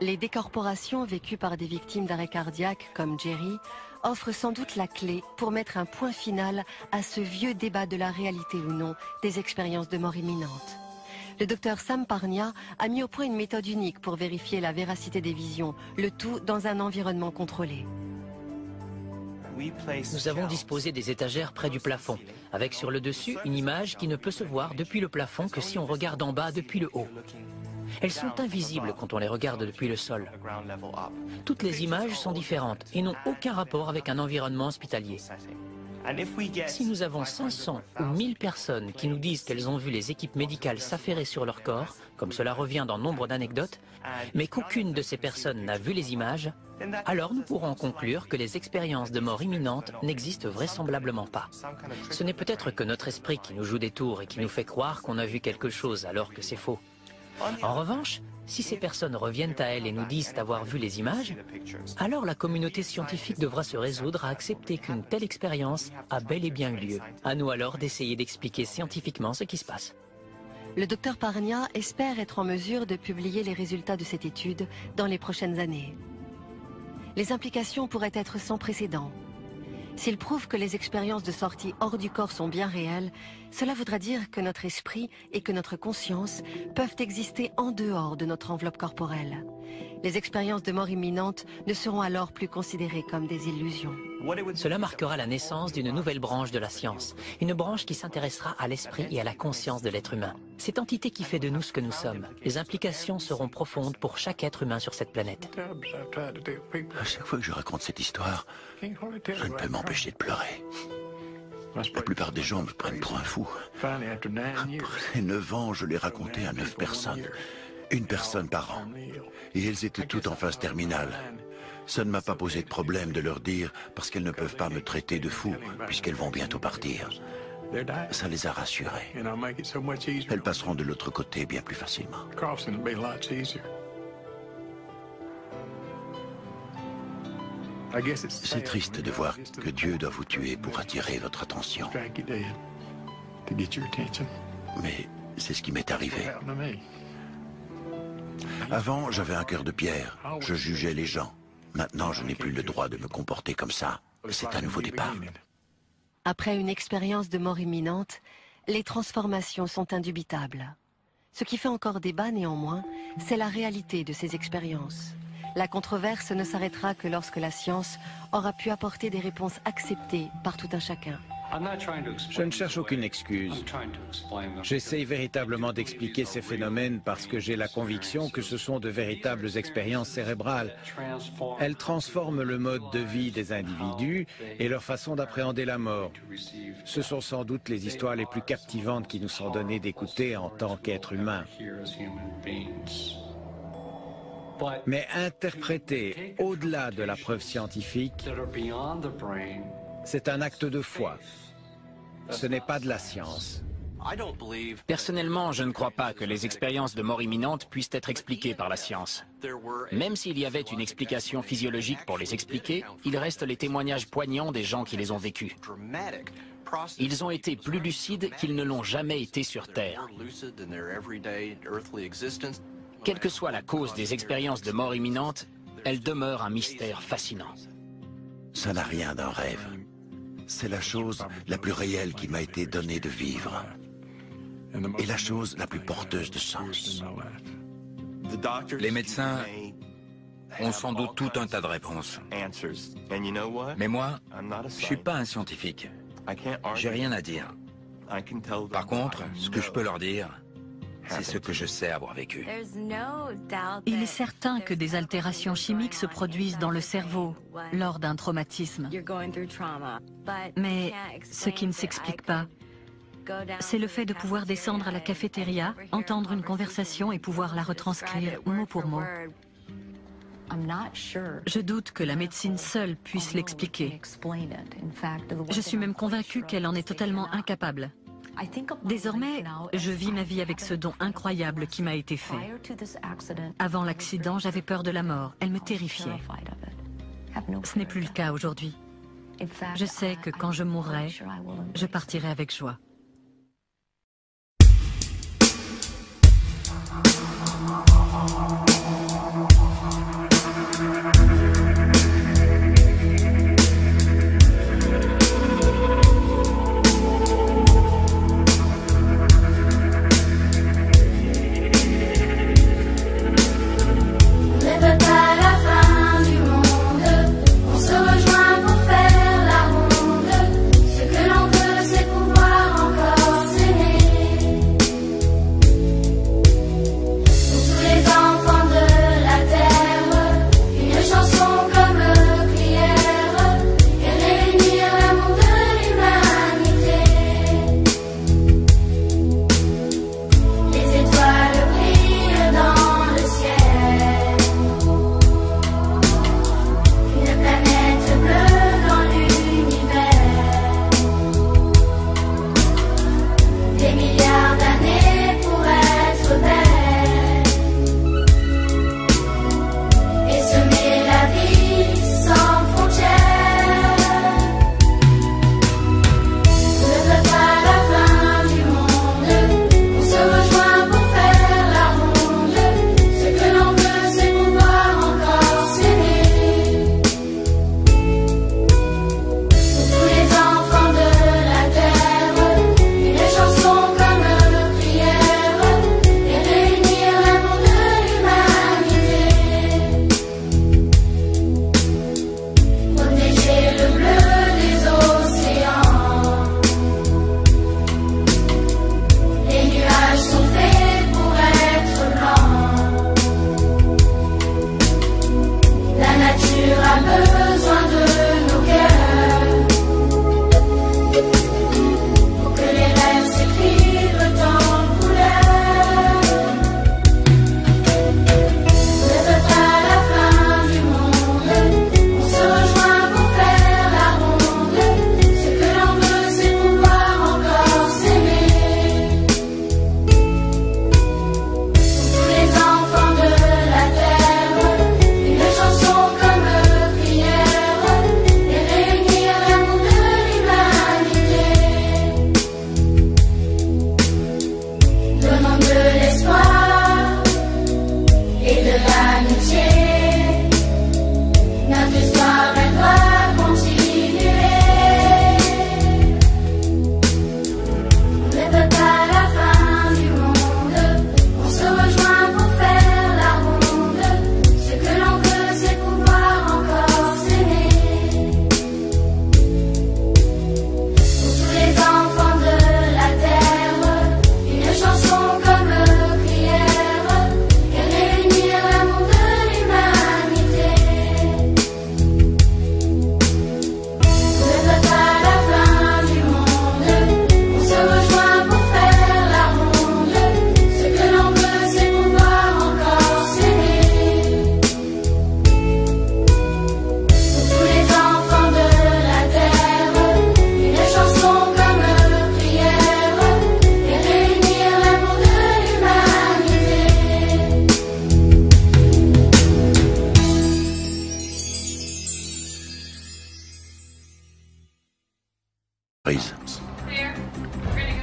Les décorporations vécues par des victimes d'arrêt cardiaque comme Jerry offrent sans doute la clé pour mettre un point final à ce vieux débat de la réalité ou non des expériences de mort imminente. Le docteur Sam Parnia a mis au point une méthode unique pour vérifier la véracité des visions, le tout dans un environnement contrôlé.
Nous avons disposé des étagères près du plafond, avec sur le dessus une image qui ne peut se voir depuis le plafond que si on regarde en bas depuis le haut. Elles sont invisibles quand on les regarde depuis le sol. Toutes les images sont différentes et n'ont aucun rapport avec un environnement hospitalier. Si nous avons 500 ou 1000 personnes qui nous disent qu'elles ont vu les équipes médicales s'affairer sur leur corps, comme cela revient dans nombre d'anecdotes, mais qu'aucune de ces personnes n'a vu les images, alors nous pourrons conclure que les expériences de mort imminente n'existent vraisemblablement pas. Ce n'est peut-être que notre esprit qui nous joue des tours et qui nous fait croire qu'on a vu quelque chose alors que c'est faux. En revanche, si ces personnes reviennent à elles et nous disent avoir vu les images, alors la communauté scientifique devra se résoudre à accepter qu'une telle expérience a bel et bien eu lieu. À nous alors d'essayer d'expliquer scientifiquement ce qui se passe.
Le docteur Parnia espère être en mesure de publier les résultats de cette étude dans les prochaines années. Les implications pourraient être sans précédent. S'il prouve que les expériences de sortie hors du corps sont bien réelles, cela voudra dire que notre esprit et que notre conscience peuvent exister en dehors de notre enveloppe corporelle. Les expériences de mort imminente ne seront alors plus considérées comme des illusions.
Cela marquera la naissance d'une nouvelle branche de la science, une branche qui s'intéressera à l'esprit et à la conscience de l'être humain. Cette entité qui fait de nous ce que nous sommes. Les implications seront profondes pour chaque être humain sur cette planète.
À chaque fois que je raconte cette histoire, je ne peux m'empêcher de pleurer. La plupart des gens me prennent pour un fou. Après 9 ans, je l'ai raconté à 9 personnes. Une personne par an. Et elles étaient toutes en phase terminale. Ça ne m'a pas posé de problème de leur dire parce qu'elles ne peuvent pas me traiter de fou puisqu'elles vont bientôt partir. Ça les a rassurées. Elles passeront de l'autre côté bien plus facilement. C'est triste de voir que Dieu doit vous tuer pour attirer votre attention. Mais c'est ce qui m'est arrivé. Avant, j'avais un cœur de pierre. Je jugeais les gens. Maintenant, je n'ai plus le droit de me comporter comme ça. C'est un nouveau départ.
Après une expérience de mort imminente, les transformations sont indubitables. Ce qui fait encore débat néanmoins, c'est la réalité de ces expériences. La controverse ne s'arrêtera que lorsque la science aura pu apporter des réponses acceptées par tout un chacun.
Je ne cherche aucune excuse. J'essaye véritablement d'expliquer ces phénomènes parce que j'ai la conviction que ce sont de véritables expériences cérébrales. Elles transforment le mode de vie des individus et leur façon d'appréhender la mort. Ce sont sans doute les histoires les plus captivantes qui nous sont données d'écouter en tant qu'êtres humains. Mais interpréter au-delà de la preuve scientifique, c'est un acte de foi. Ce n'est pas de la science.
Personnellement, je ne crois pas que les expériences de mort imminente puissent être expliquées par la science. Même s'il y avait une explication physiologique pour les expliquer, il reste les témoignages poignants des gens qui les ont vécus. Ils ont été plus lucides qu'ils ne l'ont jamais été sur Terre. Quelle que soit la cause des expériences de mort imminente, elles demeurent un mystère fascinant.
Ça n'a rien d'un rêve. C'est la chose la plus réelle qui m'a été donnée de vivre. Et la chose la plus porteuse de sens.
Les médecins ont sans doute tout un tas de réponses. Mais moi, je suis pas un scientifique. J'ai rien à dire. Par contre, ce que je peux leur dire, c'est ce que je sais avoir vécu.
Il est certain que des altérations chimiques se produisent dans le cerveau lors d'un traumatisme. Mais ce qui ne s'explique pas, c'est le fait de pouvoir descendre à la cafétéria, entendre une conversation et pouvoir la retranscrire mot pour mot. Je doute que la médecine seule puisse l'expliquer. Je suis même convaincue qu'elle en est totalement incapable. Désormais, je vis ma vie avec ce don incroyable qui m'a été fait. Avant l'accident, j'avais peur de la mort. Elle me terrifiait. Ce n'est plus le cas aujourd'hui. Je sais que quand je mourrai, je partirai avec joie.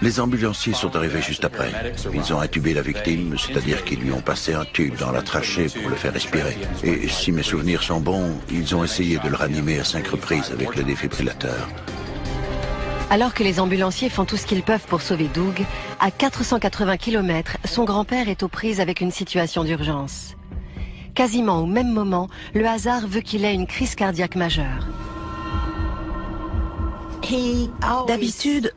Les ambulanciers sont arrivés juste après. Ils ont intubé la victime, c'est-à-dire qu'ils lui ont passé un tube dans la trachée pour le faire respirer. Et si mes souvenirs sont bons, ils ont essayé de le ranimer à 5 reprises avec le défibrillateur.
Alors que les ambulanciers font tout ce qu'ils peuvent pour sauver Doug, à 480 km, son grand-père est aux prises avec une situation d'urgence. quasiment au même moment, le hasard veut qu'il ait une crise cardiaque majeure.
D'habitude,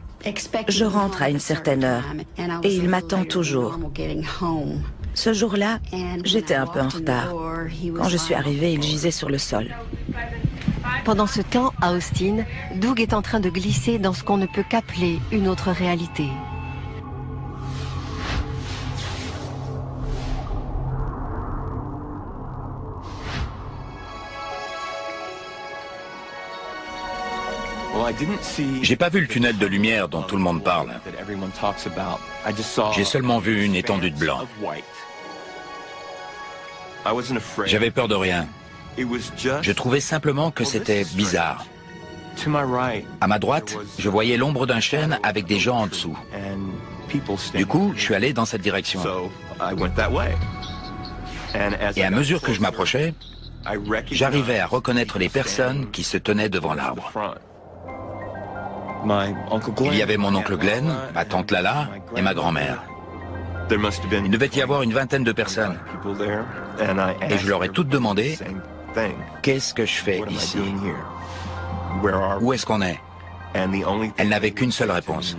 je rentre à une certaine heure et il m'attend toujours. Ce jour-là, j'étais un peu en retard. Quand je suis arrivée, il gisait sur le sol.
Pendant ce temps, à Austin, Doug est en train de glisser dans ce qu'on ne peut qu'appeler une autre réalité.
J'ai pas vu le tunnel de lumière dont tout le monde parle. J'ai seulement vu une étendue de blanc. J'avais peur de rien. Je trouvais simplement que c'était bizarre. À ma droite, je voyais l'ombre d'un chêne avec des gens en dessous. Du coup, je suis allé dans cette direction. Et à mesure que je m'approchais, j'arrivais à reconnaître les personnes qui se tenaient devant l'arbre. Il y avait mon oncle Glenn, ma tante Lala et ma grand-mère. Il devait y avoir une vingtaine de personnes. Et je leur ai toutes demandé, qu'est-ce que je fais ici? Où est-ce qu'on est? Elles n'avaient qu'une seule réponse.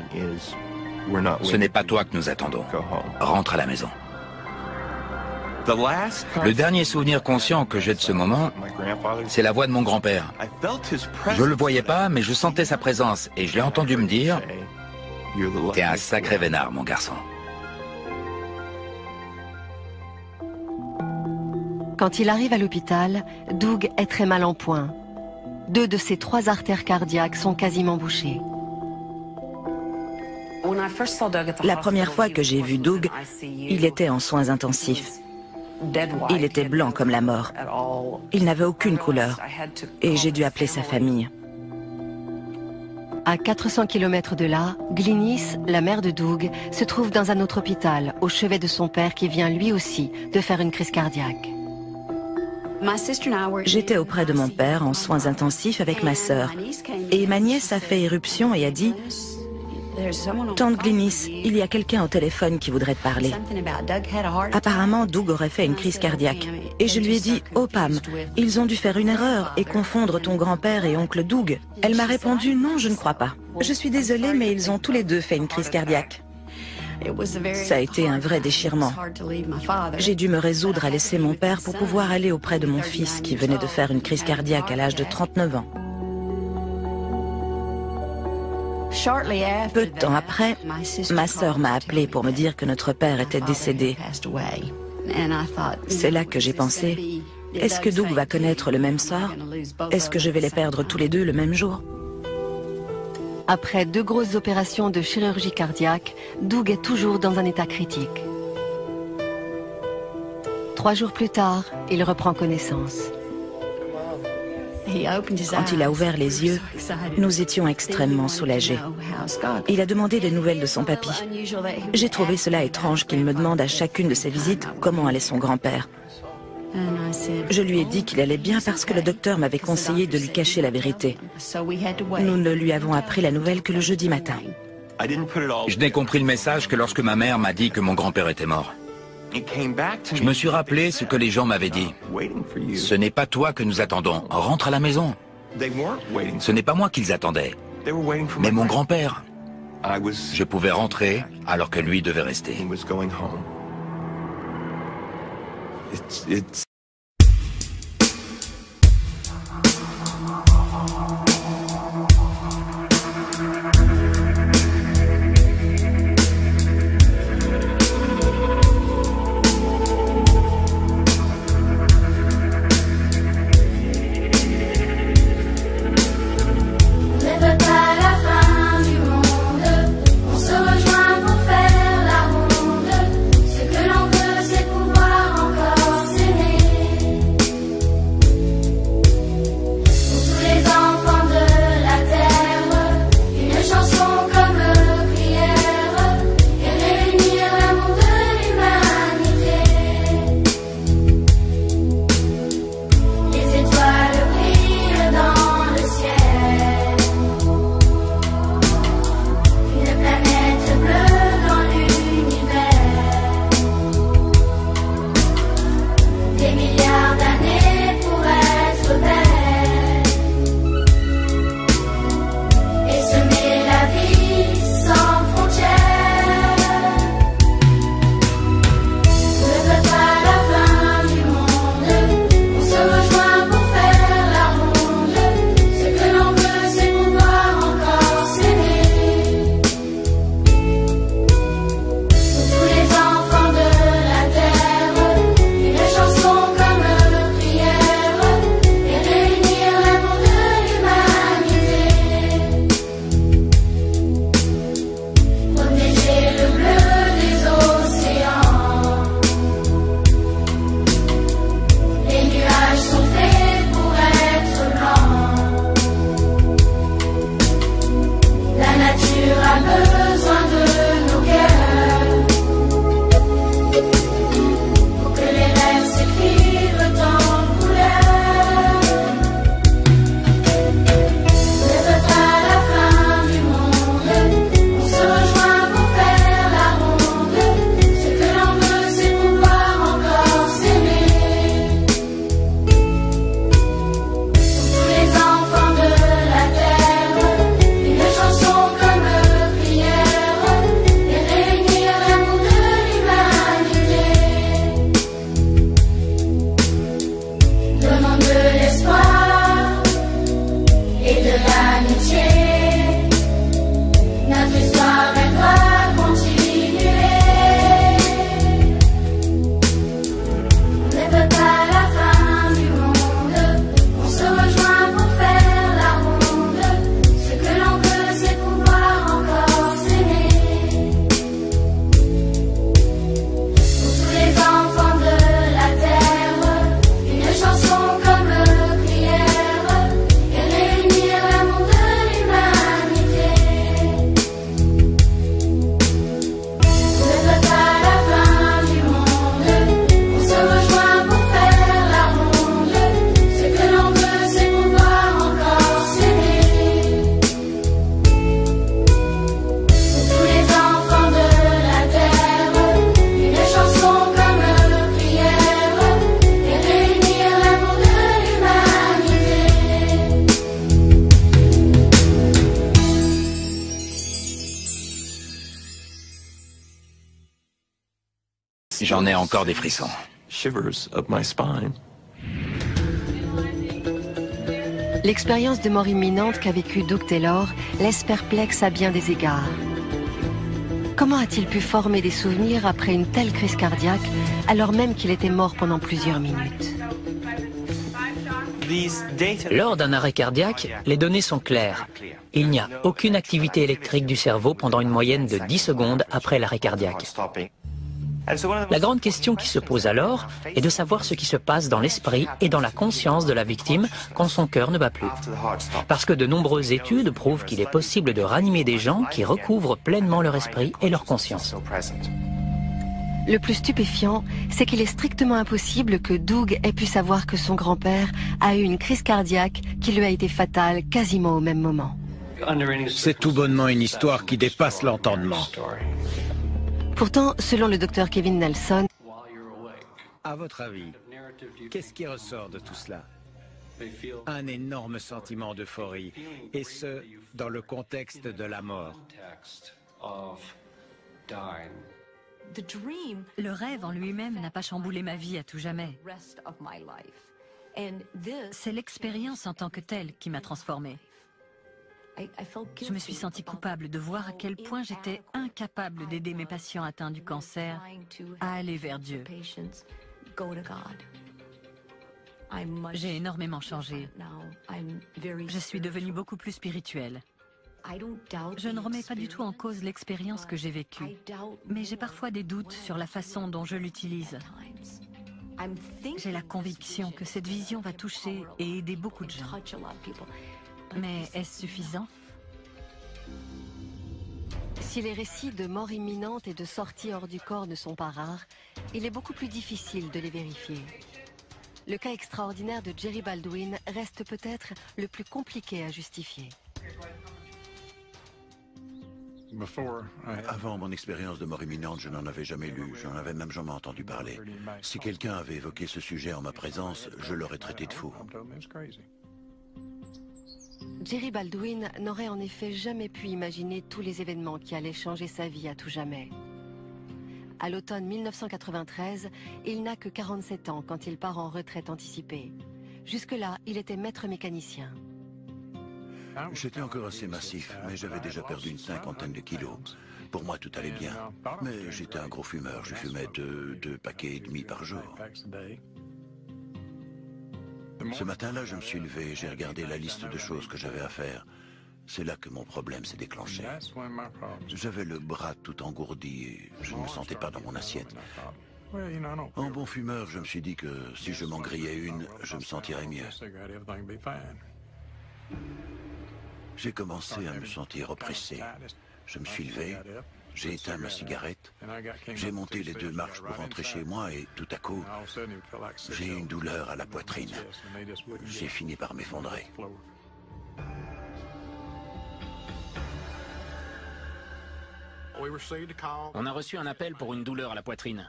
Ce n'est pas toi que nous attendons. Rentre à la maison. Le dernier souvenir conscient que j'ai de ce moment, c'est la voix de mon grand-père. Je ne le voyais pas, mais je sentais sa présence et je l'ai entendu me dire « T'es un sacré vénard, mon garçon. »
Quand il arrive à l'hôpital, Doug est très mal en point. 2 de ses 3 artères cardiaques sont quasiment bouchées.
La première fois que j'ai vu Doug, il était en soins intensifs. Il était blanc comme la mort. Il n'avait aucune couleur. Et j'ai dû appeler sa famille.
À 400 km de là, Glynis, la mère de Doug, se trouve dans un autre hôpital, au chevet de son père qui vient lui aussi de faire une crise cardiaque.
J'étais auprès de mon père en soins intensifs avec ma sœur. Et ma nièce a fait éruption et a dit « Tante Glynis, il y a quelqu'un au téléphone qui voudrait te parler. » Apparemment, Doug aurait fait une crise cardiaque. Et je lui ai dit « Oh Pam, ils ont dû faire une erreur et confondre ton grand-père et oncle Doug. » Elle m'a répondu « Non, je ne crois pas. Je suis désolée, mais ils ont tous les deux fait une crise cardiaque. » Ça a été un vrai déchirement. J'ai dû me résoudre à laisser mon père pour pouvoir aller auprès de mon fils qui venait de faire une crise cardiaque à l'âge de 39 ans. Peu de temps après, ma sœur m'a appelé pour me dire que notre père était décédé. C'est là que j'ai pensé, est-ce que Doug va connaître le même sort? Est-ce que je vais les perdre tous les deux le même jour?
Après 2 grosses opérations de chirurgie cardiaque, Doug est toujours dans un état critique. 3 jours plus tard, il reprend connaissance.
Quand il a ouvert les yeux, nous étions extrêmement soulagés. Il a demandé des nouvelles de son papy. J'ai trouvé cela étrange qu'il me demande à chacune de ses visites comment allait son grand-père. Je lui ai dit qu'il allait bien parce que le docteur m'avait conseillé de lui cacher la vérité. Nous ne lui avons appris la nouvelle que le jeudi matin.
Je n'ai compris le message que lorsque ma mère m'a dit que mon grand-père était mort. Je me suis rappelé ce que les gens m'avaient dit. Ce n'est pas toi que nous attendons. Rentre à la maison. Ce n'est pas moi qu'ils attendaient, mais mon grand-père. Je pouvais rentrer alors que lui devait rester.
Ce que l'on veut, c'est pouvoir encore s'aimer.
J'en ai encore des frissons.
L'expérience de mort imminente qu'a vécue Doug Taylor laisse perplexe à bien des égards. Comment a-t-il pu former des souvenirs après une telle crise cardiaque, alors même qu'il était mort pendant plusieurs minutes?
Lors d'un arrêt cardiaque, les données sont claires. Il n'y a aucune activité électrique du cerveau pendant une moyenne de 10 secondes après l'arrêt cardiaque. La grande question qui se pose alors est de savoir ce qui se passe dans l'esprit et dans la conscience de la victime quand son cœur ne bat plus. Parce que de nombreuses études prouvent qu'il est possible de ranimer des gens qui recouvrent pleinement leur esprit et leur conscience.
Le plus stupéfiant, c'est qu'il est strictement impossible que Doug ait pu savoir que son grand-père a eu une crise cardiaque qui lui a été fatale quasiment au même moment.
C'est tout bonnement une histoire qui dépasse l'entendement.
Pourtant, selon le docteur Kevin Nelson,
à votre avis, qu'est-ce qui ressort de tout cela? Un énorme sentiment d'euphorie, et ce, dans le contexte de la mort.
Le rêve en lui-même n'a pas chamboulé ma vie à tout jamais. C'est l'expérience en tant que telle qui m'a transformée. Je me suis sentie coupable de voir à quel point j'étais incapable d'aider mes patients atteints du cancer à aller vers Dieu. J'ai énormément changé. Je suis devenue beaucoup plus spirituelle. Je ne remets pas du tout en cause l'expérience que j'ai vécue, mais j'ai parfois des doutes sur la façon dont je l'utilise. J'ai la conviction que cette vision va toucher et aider beaucoup de gens. Mais est-ce suffisant?
Si les récits de mort imminente et de sortie hors du corps ne sont pas rares, il est beaucoup plus difficile de les vérifier. Le cas extraordinaire de Jerry Baldwin reste peut-être le plus compliqué à justifier.
Avant mon expérience de mort imminente, je n'en avais jamais lu, j'en avais même jamais entendu parler. Si quelqu'un avait évoqué ce sujet en ma présence, je l'aurais traité de fou.
Jerry Baldwin n'aurait en effet jamais pu imaginer tous les événements qui allaient changer sa vie à tout jamais. À l'automne 1993, il n'a que 47 ans quand il part en retraite anticipée. Jusque-là, il était maître mécanicien.
J'étais encore assez massif, mais j'avais déjà perdu une 50aine de kilos. Pour moi, tout allait bien. Mais j'étais un gros fumeur, je fumais deux paquets et demi par jour. Ce matin-là, je me suis levé et j'ai regardé la liste de choses que j'avais à faire. C'est là que mon problème s'est déclenché. J'avais le bras tout engourdi et je ne me sentais pas dans mon assiette. En bon fumeur, je me suis dit que si je m'en grillais une, je me sentirais mieux. J'ai commencé à me sentir oppressé. Je me suis levé, j'ai éteint ma cigarette, j'ai monté les 2 marches pour rentrer chez moi et tout à coup, j'ai eu une douleur à la poitrine. J'ai fini par m'effondrer.
On a reçu un appel pour une douleur à la poitrine.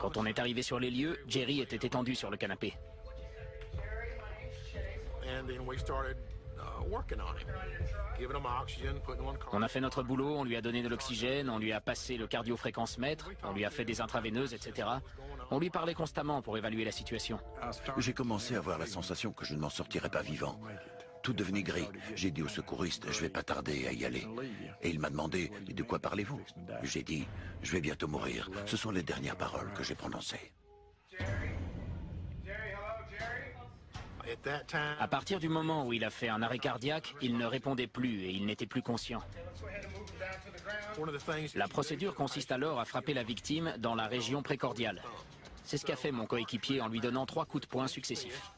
Quand on est arrivé sur les lieux, Jerry était étendu sur le canapé. On a fait notre boulot, on lui a donné de l'oxygène, on lui a passé le cardiofréquencemètre, on lui a fait des intraveineuses, etc. On lui parlait constamment pour évaluer la situation.
J'ai commencé à avoir la sensation que je ne m'en sortirais pas vivant. Tout devenait gris. J'ai dit au secouriste, je vais pas tarder à y aller. Et il m'a demandé, de quoi parlez-vous? J'ai dit, je vais bientôt mourir. Ce sont les dernières paroles que j'ai prononcées.
À partir du moment où il a fait un arrêt cardiaque, il ne répondait plus et il n'était plus conscient. La procédure consiste alors à frapper la victime dans la région précordiale. C'est ce qu'a fait mon coéquipier en lui donnant 3 coups de poing successifs.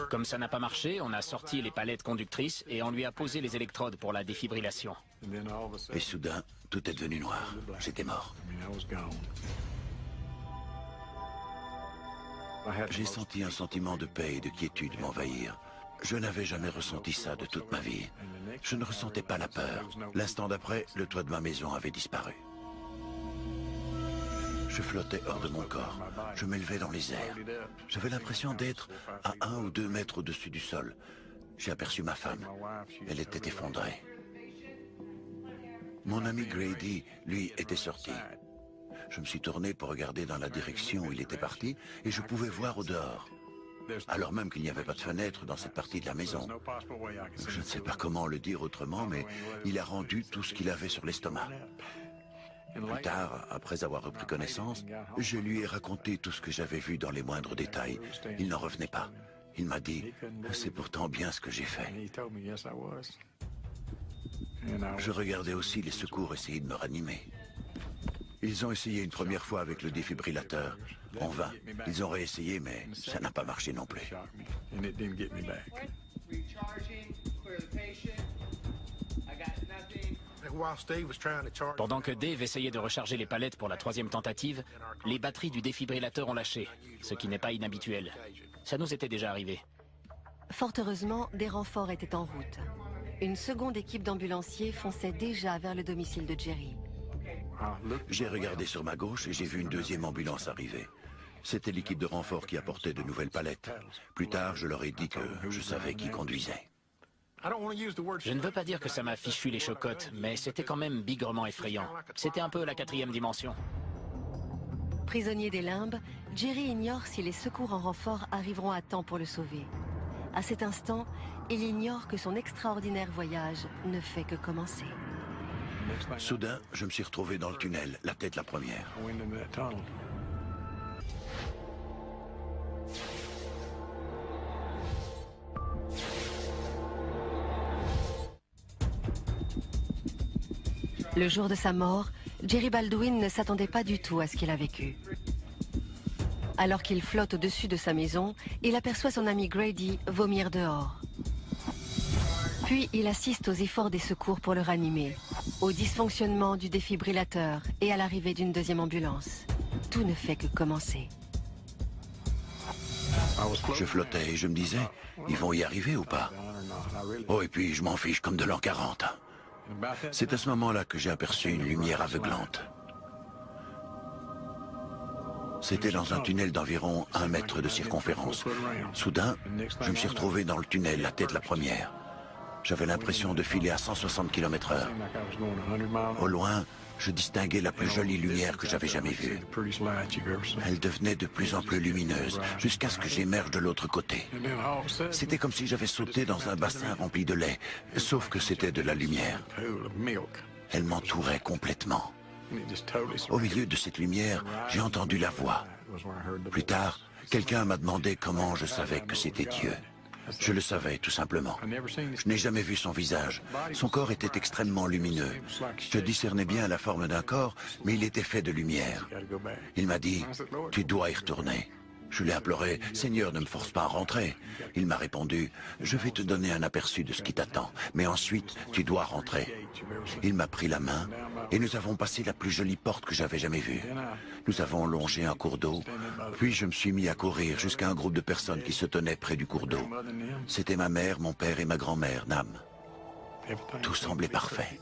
Comme ça n'a pas marché, on a sorti les palettes conductrices et on lui a posé les électrodes pour la défibrillation.
Et soudain, tout est devenu noir. J'étais mort. J'ai senti un sentiment de paix et de quiétude m'envahir. Je n'avais jamais ressenti ça de toute ma vie. Je ne ressentais pas la peur. L'instant d'après, le toit de ma maison avait disparu. Je flottais hors de mon corps. Je m'élevais dans les airs. J'avais l'impression d'être à 1 ou 2 mètres au-dessus du sol. j'ai aperçu ma femme. Elle était effondrée. Mon ami Grady, lui, était sorti. Je me suis tourné pour regarder dans la direction où il était parti et je pouvais voir au dehors. Alors même qu'il n'y avait pas de fenêtre dans cette partie de la maison. Je ne sais pas comment le dire autrement, mais il a rendu tout ce qu'il avait sur l'estomac. Plus tard, après avoir repris connaissance, je lui ai raconté tout ce que j'avais vu dans les moindres détails. Il n'en revenait pas. Il m'a dit, c'est pourtant bien ce que j'ai fait. Je regardais aussi les secours essayer de me ranimer. Ils ont essayé une première fois avec le défibrillateur. En vain. Ils ont réessayé, mais ça n'a pas marché non plus.
Pendant que Dave essayait de recharger les palettes pour la troisième tentative, les batteries du défibrillateur ont lâché, ce qui n'est pas inhabituel. Ça nous était déjà arrivé.
Fort heureusement, des renforts étaient en route. Une seconde équipe d'ambulanciers fonçait déjà vers le domicile de Jerry.
J'ai regardé sur ma gauche et j'ai vu une deuxième ambulance arriver. C'était l'équipe de renfort qui apportait de nouvelles palettes. Plus tard, je leur ai dit que je savais qui conduisait.
Je ne veux pas dire que ça m'a fichu les chocottes, mais c'était quand même bigrement effrayant. C'était un peu la quatrième dimension.
Prisonnier des limbes, Jerry ignore si les secours en renfort arriveront à temps pour le sauver. À cet instant, il ignore que son extraordinaire voyage ne fait que commencer.
Soudain, je me suis retrouvé dans le tunnel, la tête la première.
Le jour de sa mort, Jerry Baldwin ne s'attendait pas du tout à ce qu'il a vécu. Alors qu'il flotte au-dessus de sa maison, il aperçoit son ami Grady vomir dehors. Puis il assiste aux efforts des secours pour le ranimer, au dysfonctionnement du défibrillateur et à l'arrivée d'une deuxième ambulance. Tout ne fait que commencer.
Je flottais et je me disais, ils vont y arriver ou pas? Oh, et puis je m'en fiche comme de l'an 40. C'est à ce moment-là que j'ai aperçu une lumière aveuglante. C'était dans un tunnel d'environ 1 mètre de circonférence. Soudain, je me suis retrouvé dans le tunnel, la tête la première. J'avais l'impression de filer à 160 km/h. Au loin, je distinguais la plus jolie lumière que j'avais jamais vue. Elle devenait de plus en plus lumineuse, jusqu'à ce que j'émerge de l'autre côté. C'était comme si j'avais sauté dans un bassin rempli de lait, sauf que c'était de la lumière. Elle m'entourait complètement. Au milieu de cette lumière, j'ai entendu la voix. Plus tard, quelqu'un m'a demandé comment je savais que c'était Dieu. Je le savais, tout simplement. Je n'ai jamais vu son visage. Son corps était extrêmement lumineux. Je discernais bien la forme d'un corps, mais il était fait de lumière. Il m'a dit, « Tu dois y retourner ». Je l'ai imploré, « Seigneur, ne me force pas à rentrer ». Il m'a répondu, « Je vais te donner un aperçu de ce qui t'attend, mais ensuite, tu dois rentrer ». Il m'a pris la main et nous avons passé la plus jolie porte que j'avais jamais vue. Nous avons longé un cours d'eau, puis je me suis mis à courir jusqu'à un groupe de personnes qui se tenaient près du cours d'eau. C'était ma mère, mon père et ma grand-mère, Nam. Tout semblait parfait.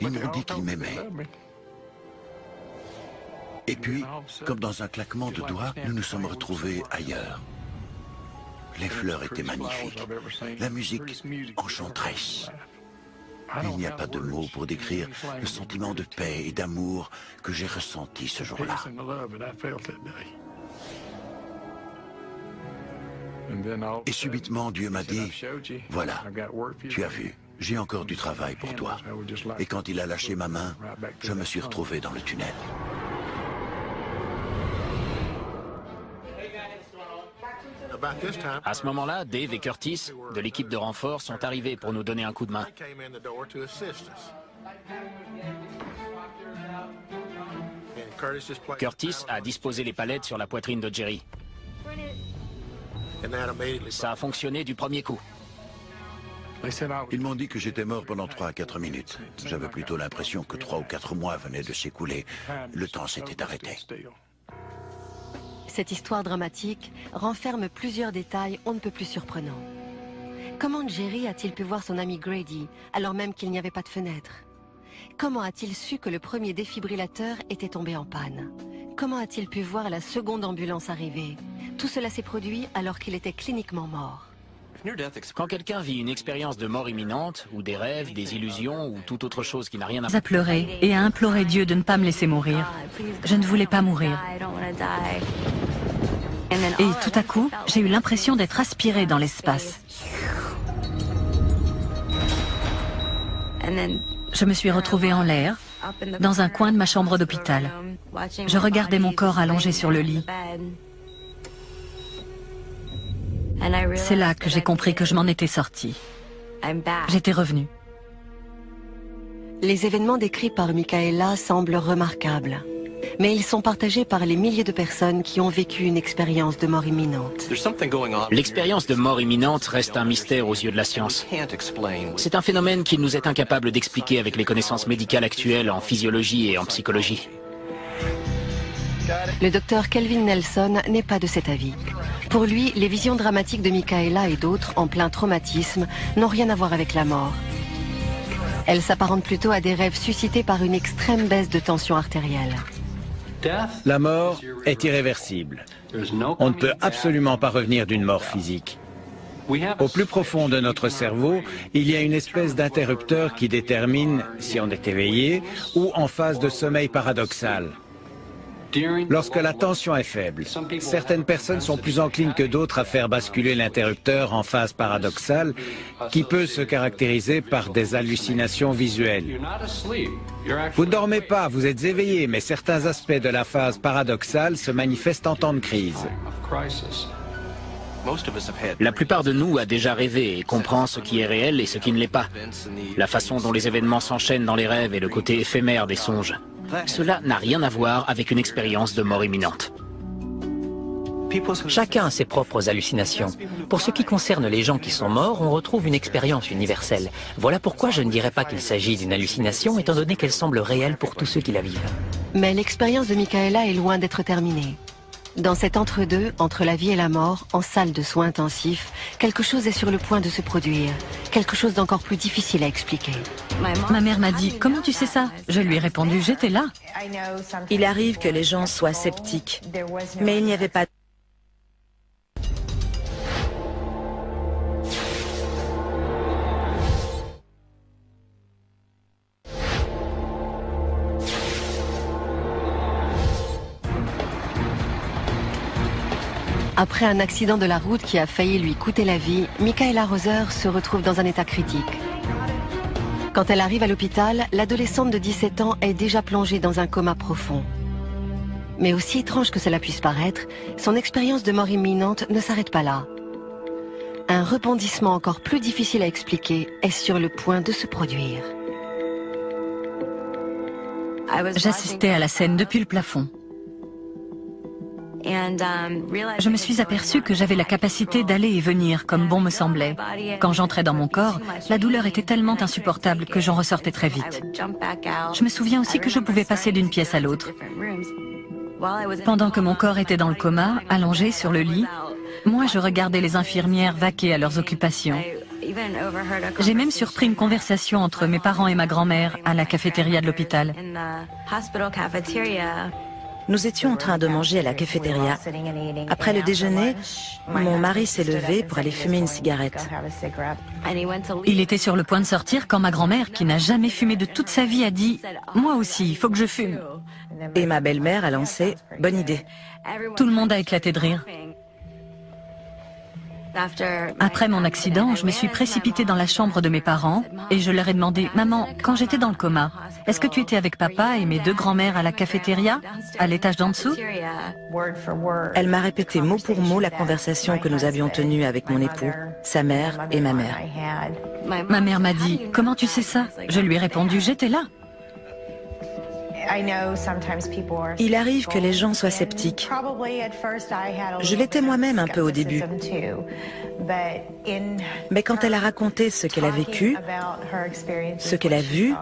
Ils m'ont dit qu'ils m'aimaient. Et puis, comme dans un claquement de doigts, nous nous sommes retrouvés ailleurs. Les fleurs étaient magnifiques. La musique enchanteresse. Il n'y a pas de mots pour décrire le sentiment de paix et d'amour que j'ai ressenti ce jour-là. Et subitement, Dieu m'a dit, « Voilà, tu as vu, j'ai encore du travail pour toi. » Et quand il a lâché ma main, je me suis retrouvé dans le tunnel.
À ce moment-là, Dave et Curtis, de l'équipe de renfort, sont arrivés pour nous donner un coup de main. Curtis a disposé les palettes sur la poitrine de Jerry. Ça a fonctionné du premier coup.
Ils m'ont dit que j'étais mort pendant 3 à 4 minutes. J'avais plutôt l'impression que 3 ou 4 mois venaient de s'écouler. Le temps s'était arrêté.
Cette histoire dramatique renferme plusieurs détails on ne peut plus surprenants. Comment Jerry a-t-il pu voir son ami Grady alors même qu'il n'y avait pas de fenêtre? Comment a-t-il su que le premier défibrillateur était tombé en panne? Comment a-t-il pu voir la seconde ambulance arriver? Tout cela s'est produit alors qu'il était cliniquement mort.
Quand quelqu'un vit une expérience de mort imminente, ou des rêves, des illusions, ou toute autre chose qui n'a rien à voir...
À pleurer et à implorer Dieu de ne pas me laisser mourir. Je ne voulais pas mourir. Et tout à coup, j'ai eu l'impression d'être aspirée dans l'espace. Je me suis retrouvée en l'air, dans un coin de ma chambre d'hôpital. Je regardais mon corps allongé sur le lit. C'est là que j'ai compris que je m'en étais sortie. J'étais revenue.
Les événements décrits par Michaela semblent remarquables. Mais ils sont partagés par les milliers de personnes qui ont vécu une expérience de mort imminente.
L'expérience de mort imminente reste un mystère aux yeux de la science. C'est un phénomène qu'il nous est incapable d'expliquer avec les connaissances médicales actuelles en physiologie et en psychologie.
Le docteur Kelvin Nelson n'est pas de cet avis. Pour lui, les visions dramatiques de Michaela et d'autres en plein traumatisme n'ont rien à voir avec la mort. Elles s'apparentent plutôt à des rêves suscités par une extrême baisse de tension artérielle.
La mort est irréversible. On ne peut absolument pas revenir d'une mort physique. Au plus profond de notre cerveau, il y a une espèce d'interrupteur qui détermine si on est éveillé ou en phase de sommeil paradoxal. Lorsque la tension est faible, certaines personnes sont plus enclines que d'autres à faire basculer l'interrupteur en phase paradoxale, qui peut se caractériser par des hallucinations visuelles. Vous ne dormez pas, vous êtes éveillé, mais certains aspects de la phase paradoxale se manifestent en temps de crise.
La plupart de nous a déjà rêvé et comprend ce qui est réel et ce qui ne l'est pas. La façon dont les événements s'enchaînent dans les rêves et le côté éphémère des songes. Cela n'a rien à voir avec une expérience de mort imminente.
Chacun a ses propres hallucinations. Pour ce qui concerne les gens qui sont morts, on retrouve une expérience universelle. Voilà pourquoi je ne dirais pas qu'il s'agit d'une hallucination, étant donné qu'elle semble réelle pour tous ceux qui la vivent.
Mais l'expérience de Michaela est loin d'être terminée. Dans cet entre-deux, entre la vie et la mort, en salle de soins intensifs, quelque chose est sur le point de se produire. Quelque chose d'encore plus difficile à expliquer.
Ma mère m'a dit « Comment tu sais ça ?» Je lui ai répondu « J'étais là ».
Il arrive que les gens soient sceptiques, mais il n'y avait pas...
Après un accident de la route qui a failli lui coûter la vie, Michaela Roser se retrouve dans un état critique. Quand elle arrive à l'hôpital, l'adolescente de 17 ans est déjà plongée dans un coma profond. Mais aussi étrange que cela puisse paraître, son expérience de mort imminente ne s'arrête pas là. Un rebondissement encore plus difficile à expliquer est sur le point de se produire.
J'assistais à la scène depuis le plafond. Je me suis aperçue que j'avais la capacité d'aller et venir comme bon me semblait. Quand j'entrais dans mon corps, la douleur était tellement insupportable que j'en ressortais très vite. Je me souviens aussi que je pouvais passer d'une pièce à l'autre. Pendant que mon corps était dans le coma, allongé sur le lit, moi je regardais les infirmières vaquer à leurs occupations. J'ai même surpris une conversation entre mes parents et ma grand-mère à la cafétéria de l'hôpital.
Nous étions en train de manger à la cafétéria. Après le déjeuner, mon mari s'est levé pour aller fumer une cigarette.
Il était sur le point de sortir quand ma grand-mère, qui n'a jamais fumé de toute sa vie, a dit « Moi aussi, il faut que je fume ».
Et ma belle-mère a lancé « Bonne idée ».
Tout le monde a éclaté de rire. Après mon accident, je me suis précipitée dans la chambre de mes parents et je leur ai demandé « Maman, quand j'étais dans le coma, est-ce que tu étais avec papa et mes deux grands-mères à la cafétéria, à l'étage d'en dessous ?»
Elle m'a répété mot pour mot la conversation que nous avions tenue avec mon époux, sa mère et ma mère.
Ma mère m'a dit « Comment tu sais ça ?» Je lui ai répondu « J'étais là ».
Il arrive que les gens soient sceptiques. Je l'étais moi-même un peu au début. Mais quand elle a raconté ce qu'elle a vécu, ce qu'elle a vu,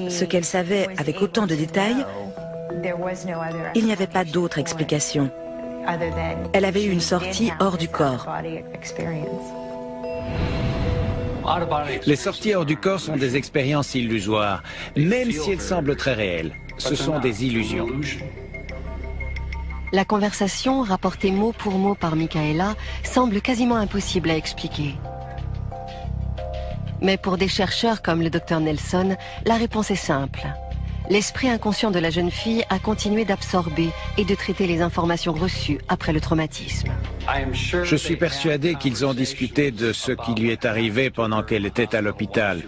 ce qu'elle savait avec autant de détails, il n'y avait pas d'autre explication. Elle avait eu une sortie hors du corps.
Les sorties hors du corps sont des expériences illusoires, même si elles semblent très réelles. Ce sont des illusions.
La conversation, rapportée mot pour mot par Michaela, semble quasiment impossible à expliquer. Mais pour des chercheurs comme le Dr Nelson, la réponse est simple. L'esprit inconscient de la jeune fille a continué d'absorber et de traiter les informations reçues après le traumatisme.
Je suis persuadé qu'ils ont discuté de ce qui lui est arrivé pendant qu'elle était à l'hôpital.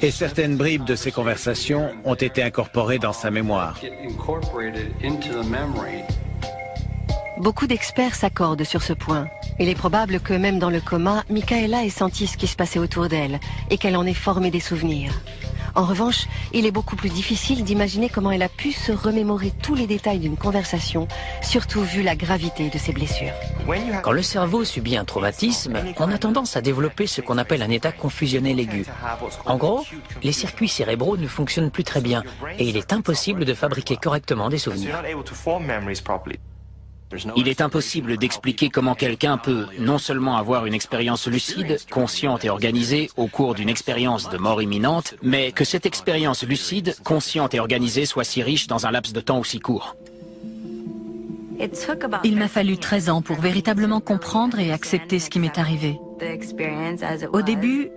Et certaines bribes de ces conversations ont été incorporées dans sa mémoire.
Beaucoup d'experts s'accordent sur ce point. Il est probable que même dans le coma, Michaela ait senti ce qui se passait autour d'elle et qu'elle en ait formé des souvenirs. En revanche, il est beaucoup plus difficile d'imaginer comment elle a pu se remémorer tous les détails d'une conversation, surtout vu la gravité de ses blessures.
Quand le cerveau subit un traumatisme, on a tendance à développer ce qu'on appelle un état confusionnel aigu. En gros, les circuits cérébraux ne fonctionnent plus très bien et il est impossible de fabriquer correctement des souvenirs.
Il est impossible d'expliquer comment quelqu'un peut non seulement avoir une expérience lucide, consciente et organisée au cours d'une expérience de mort imminente, mais que cette expérience lucide, consciente et organisée soit si riche dans un laps de temps aussi court.
Il m'a fallu 13 ans pour véritablement comprendre et accepter ce qui m'est arrivé. Au début,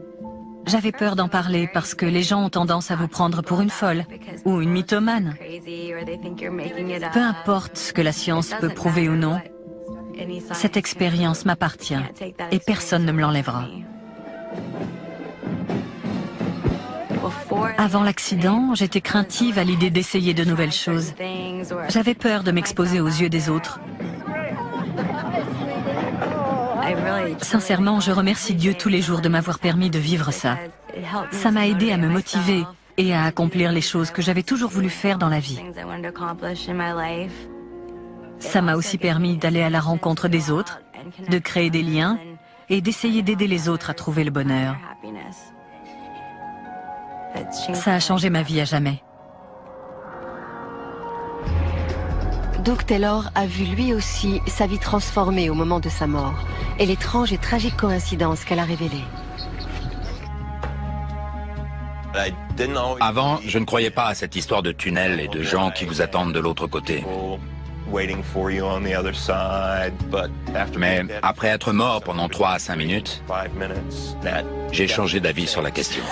j'avais peur d'en parler parce que les gens ont tendance à vous prendre pour une folle ou une mythomane. Peu importe ce que la science peut prouver ou non, cette expérience m'appartient et personne ne me l'enlèvera. Avant l'accident, j'étais craintive à l'idée d'essayer de nouvelles choses. J'avais peur de m'exposer aux yeux des autres. Sincèrement, je remercie Dieu tous les jours de m'avoir permis de vivre ça. Ça m'a aidé à me motiver et à accomplir les choses que j'avais toujours voulu faire dans la vie. Ça m'a aussi permis d'aller à la rencontre des autres, de créer des liens et d'essayer d'aider les autres à trouver le bonheur. Ça a changé ma vie à jamais.
Doug Taylor a vu lui aussi sa vie transformée au moment de sa mort et l'étrange et tragique coïncidence qu'elle a révélée.
Avant, je ne croyais pas à cette histoire de tunnel et de gens qui vous attendent de l'autre côté. Mais après être mort pendant 3 à 5 minutes, j'ai changé d'avis sur la question.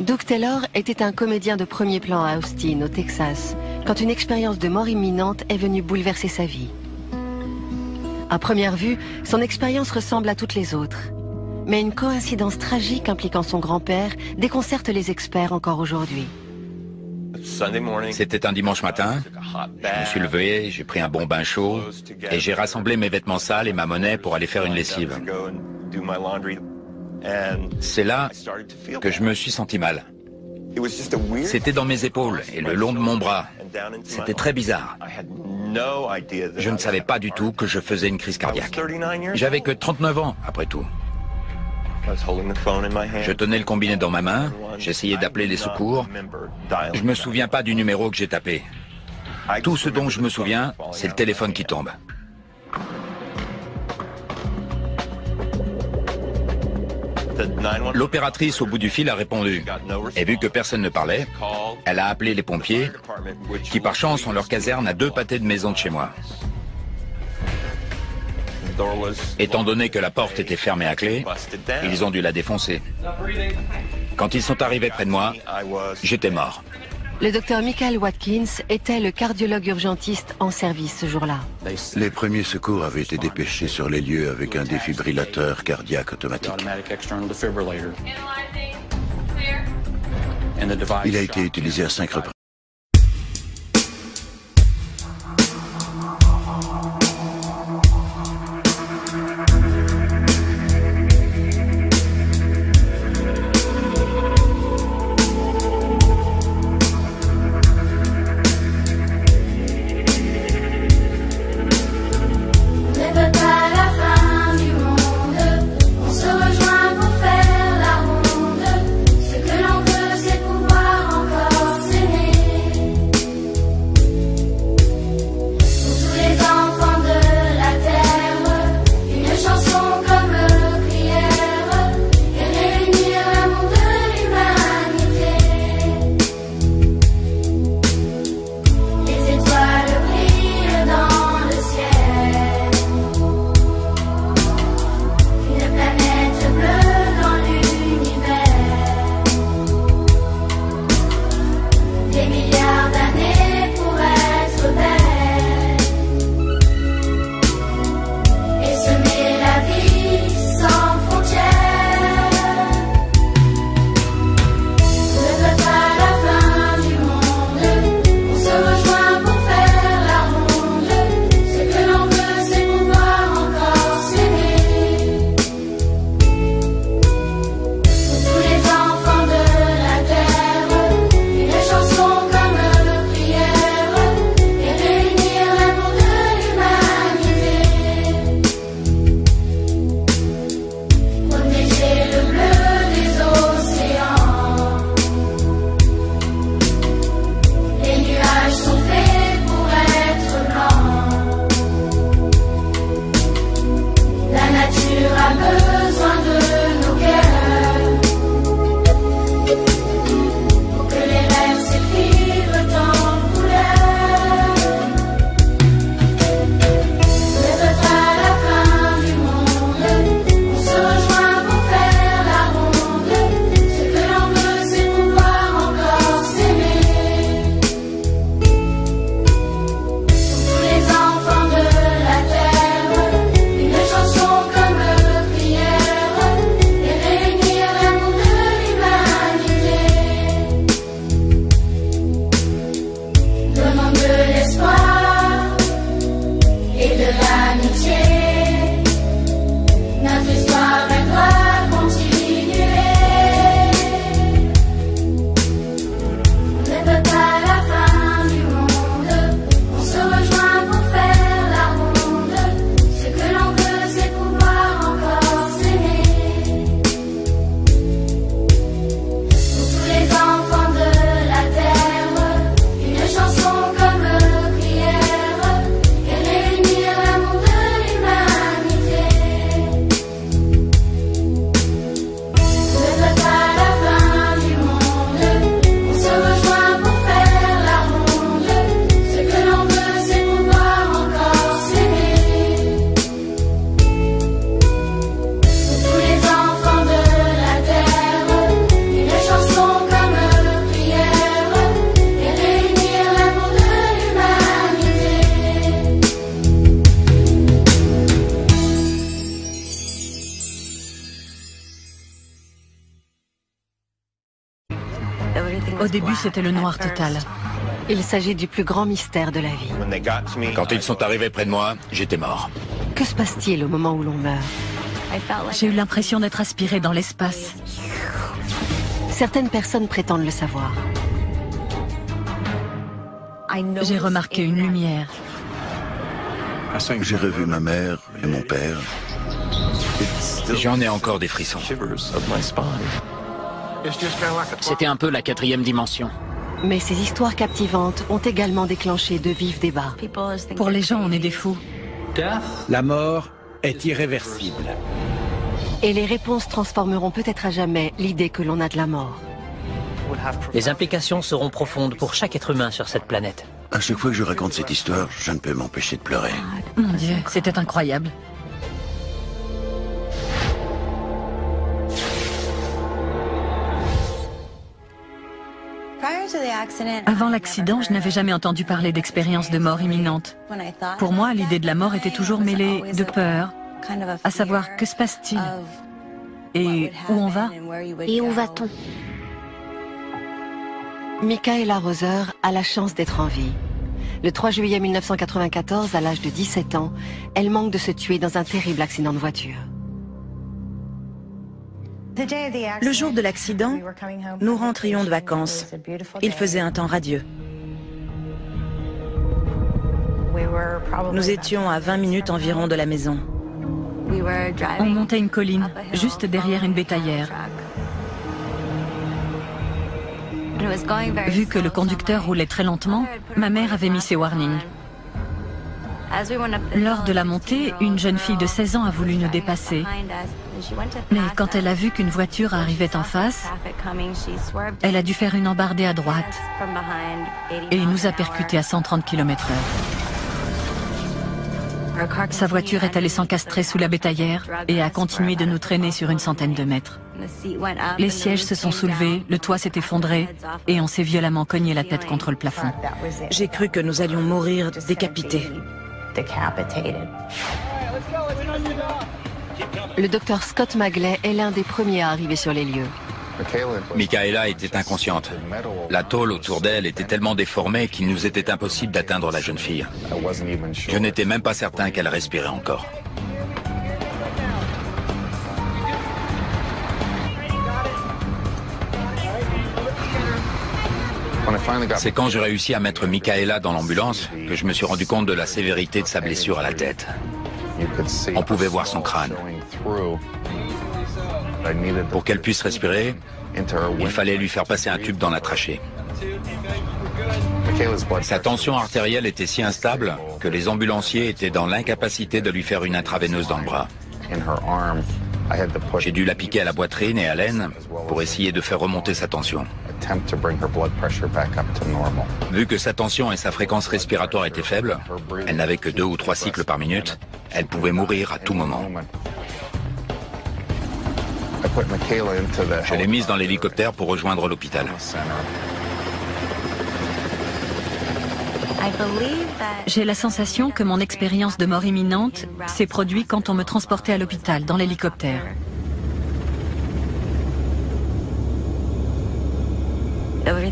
Doug Taylor était un comédien de premier plan à Austin, au Texas, quand une expérience de mort imminente est venue bouleverser sa vie. À première vue, son expérience ressemble à toutes les autres. Mais une coïncidence tragique impliquant son grand-père déconcerte les experts encore aujourd'hui.
C'était un dimanche matin, je me suis levé, j'ai pris un bon bain chaud et j'ai rassemblé mes vêtements sales et ma monnaie pour aller faire une lessive. C'est là que je me suis senti mal. C'était dans mes épaules et le long de mon bras. C'était très bizarre. Je ne savais pas du tout que je faisais une crise cardiaque. J'avais que 39 ans, après tout. Je tenais le combiné dans ma main, j'essayais d'appeler les secours. Je me souviens pas du numéro que j'ai tapé. Tout ce dont je me souviens, c'est le téléphone qui tombe. L'opératrice au bout du fil a répondu. Et vu que personne ne parlait, elle a appelé les pompiers, qui par chance ont leur caserne à 2 pâtés de maison de chez moi. Étant donné que la porte était fermée à clé, ils ont dû la défoncer. Quand ils sont arrivés près de moi, j'étais mort.
Le docteur Michael Watkins était le cardiologue urgentiste en service ce jour-là.
Les premiers secours avaient été dépêchés sur les lieux avec un défibrillateur cardiaque automatique. Il a été utilisé à 5 reprises.
Ce que l'on veut, c'est pouvoir encore s'aimer.
Au début, c'était le noir total.
Il s'agit du plus grand mystère de la vie.
Quand ils sont arrivés près de moi, j'étais mort.
Que se passe-t-il au moment où l'on meurt?
J'ai eu l'impression d'être aspirée dans l'espace.
Certaines personnes prétendent le savoir.
J'ai remarqué une lumière.
J'ai revu ma mère et mon père.
J'en ai encore des frissons.
C'était un peu la 4e dimension.
Mais ces histoires captivantes ont également déclenché de vifs débats.
Pour les gens, on est des fous.
La mort est irréversible.
Et les réponses transformeront peut-être à jamais l'idée que l'on a de la mort.
Les implications seront profondes pour chaque être humain sur cette planète.
À chaque fois que je raconte cette histoire, je ne peux m'empêcher de pleurer.
Mon Dieu, c'était incroyable. Avant l'accident, je n'avais jamais entendu parler d'expérience de mort imminente. Pour moi, l'idée de la mort était toujours mêlée de peur, à savoir que se passe-t-il et où on va.
Et où va-t-on?
Michaela Roser a la chance d'être en vie. Le 3 juillet 1994, à l'âge de 17 ans, elle manque de se tuer dans un terrible accident de voiture.
Le jour de l'accident, nous rentrions de vacances. Il faisait un temps radieux. Nous étions à 20 minutes environ de la maison.
On montait une colline, juste derrière une bétaillère. Vu que le conducteur roulait très lentement, ma mère avait mis ses warnings. Lors de la montée, une jeune fille de 16 ans a voulu nous dépasser. Mais quand elle a vu qu'une voiture arrivait en face, elle a dû faire une embardée à droite et nous a percutés à 130 km/h. Sa voiture est allée s'encastrer sous la bétaillère et a continué de nous traîner sur une centaine de mètres. Les sièges se sont soulevés, le toit s'est effondré et on s'est violemment cogné la tête contre le plafond.
J'ai cru que nous allions mourir décapités.
Le docteur Scott Magley est l'un des premiers à arriver sur les lieux.
Michaela était inconsciente. La tôle autour d'elle était tellement déformée qu'il nous était impossible d'atteindre la jeune fille. Je n'étais même pas certain qu'elle respirait encore. C'est quand j'ai réussi à mettre Michaela dans l'ambulance que je me suis rendu compte de la sévérité de sa blessure à la tête. On pouvait voir son crâne. Pour qu'elle puisse respirer, il fallait lui faire passer un tube dans la trachée. Sa tension artérielle était si instable que les ambulanciers étaient dans l'incapacité de lui faire une intraveineuse dans le bras. J'ai dû la piquer à la poitrine et à l'aine pour essayer de faire remonter sa tension. Vu que sa tension et sa fréquence respiratoire étaient faibles, elle n'avait que 2 ou 3 cycles par minute, elle pouvait mourir à tout moment. Je l'ai mise dans l'hélicoptère pour rejoindre l'hôpital.
J'ai la sensation que mon expérience de mort imminente s'est produite quand on me transportait à l'hôpital, dans l'hélicoptère.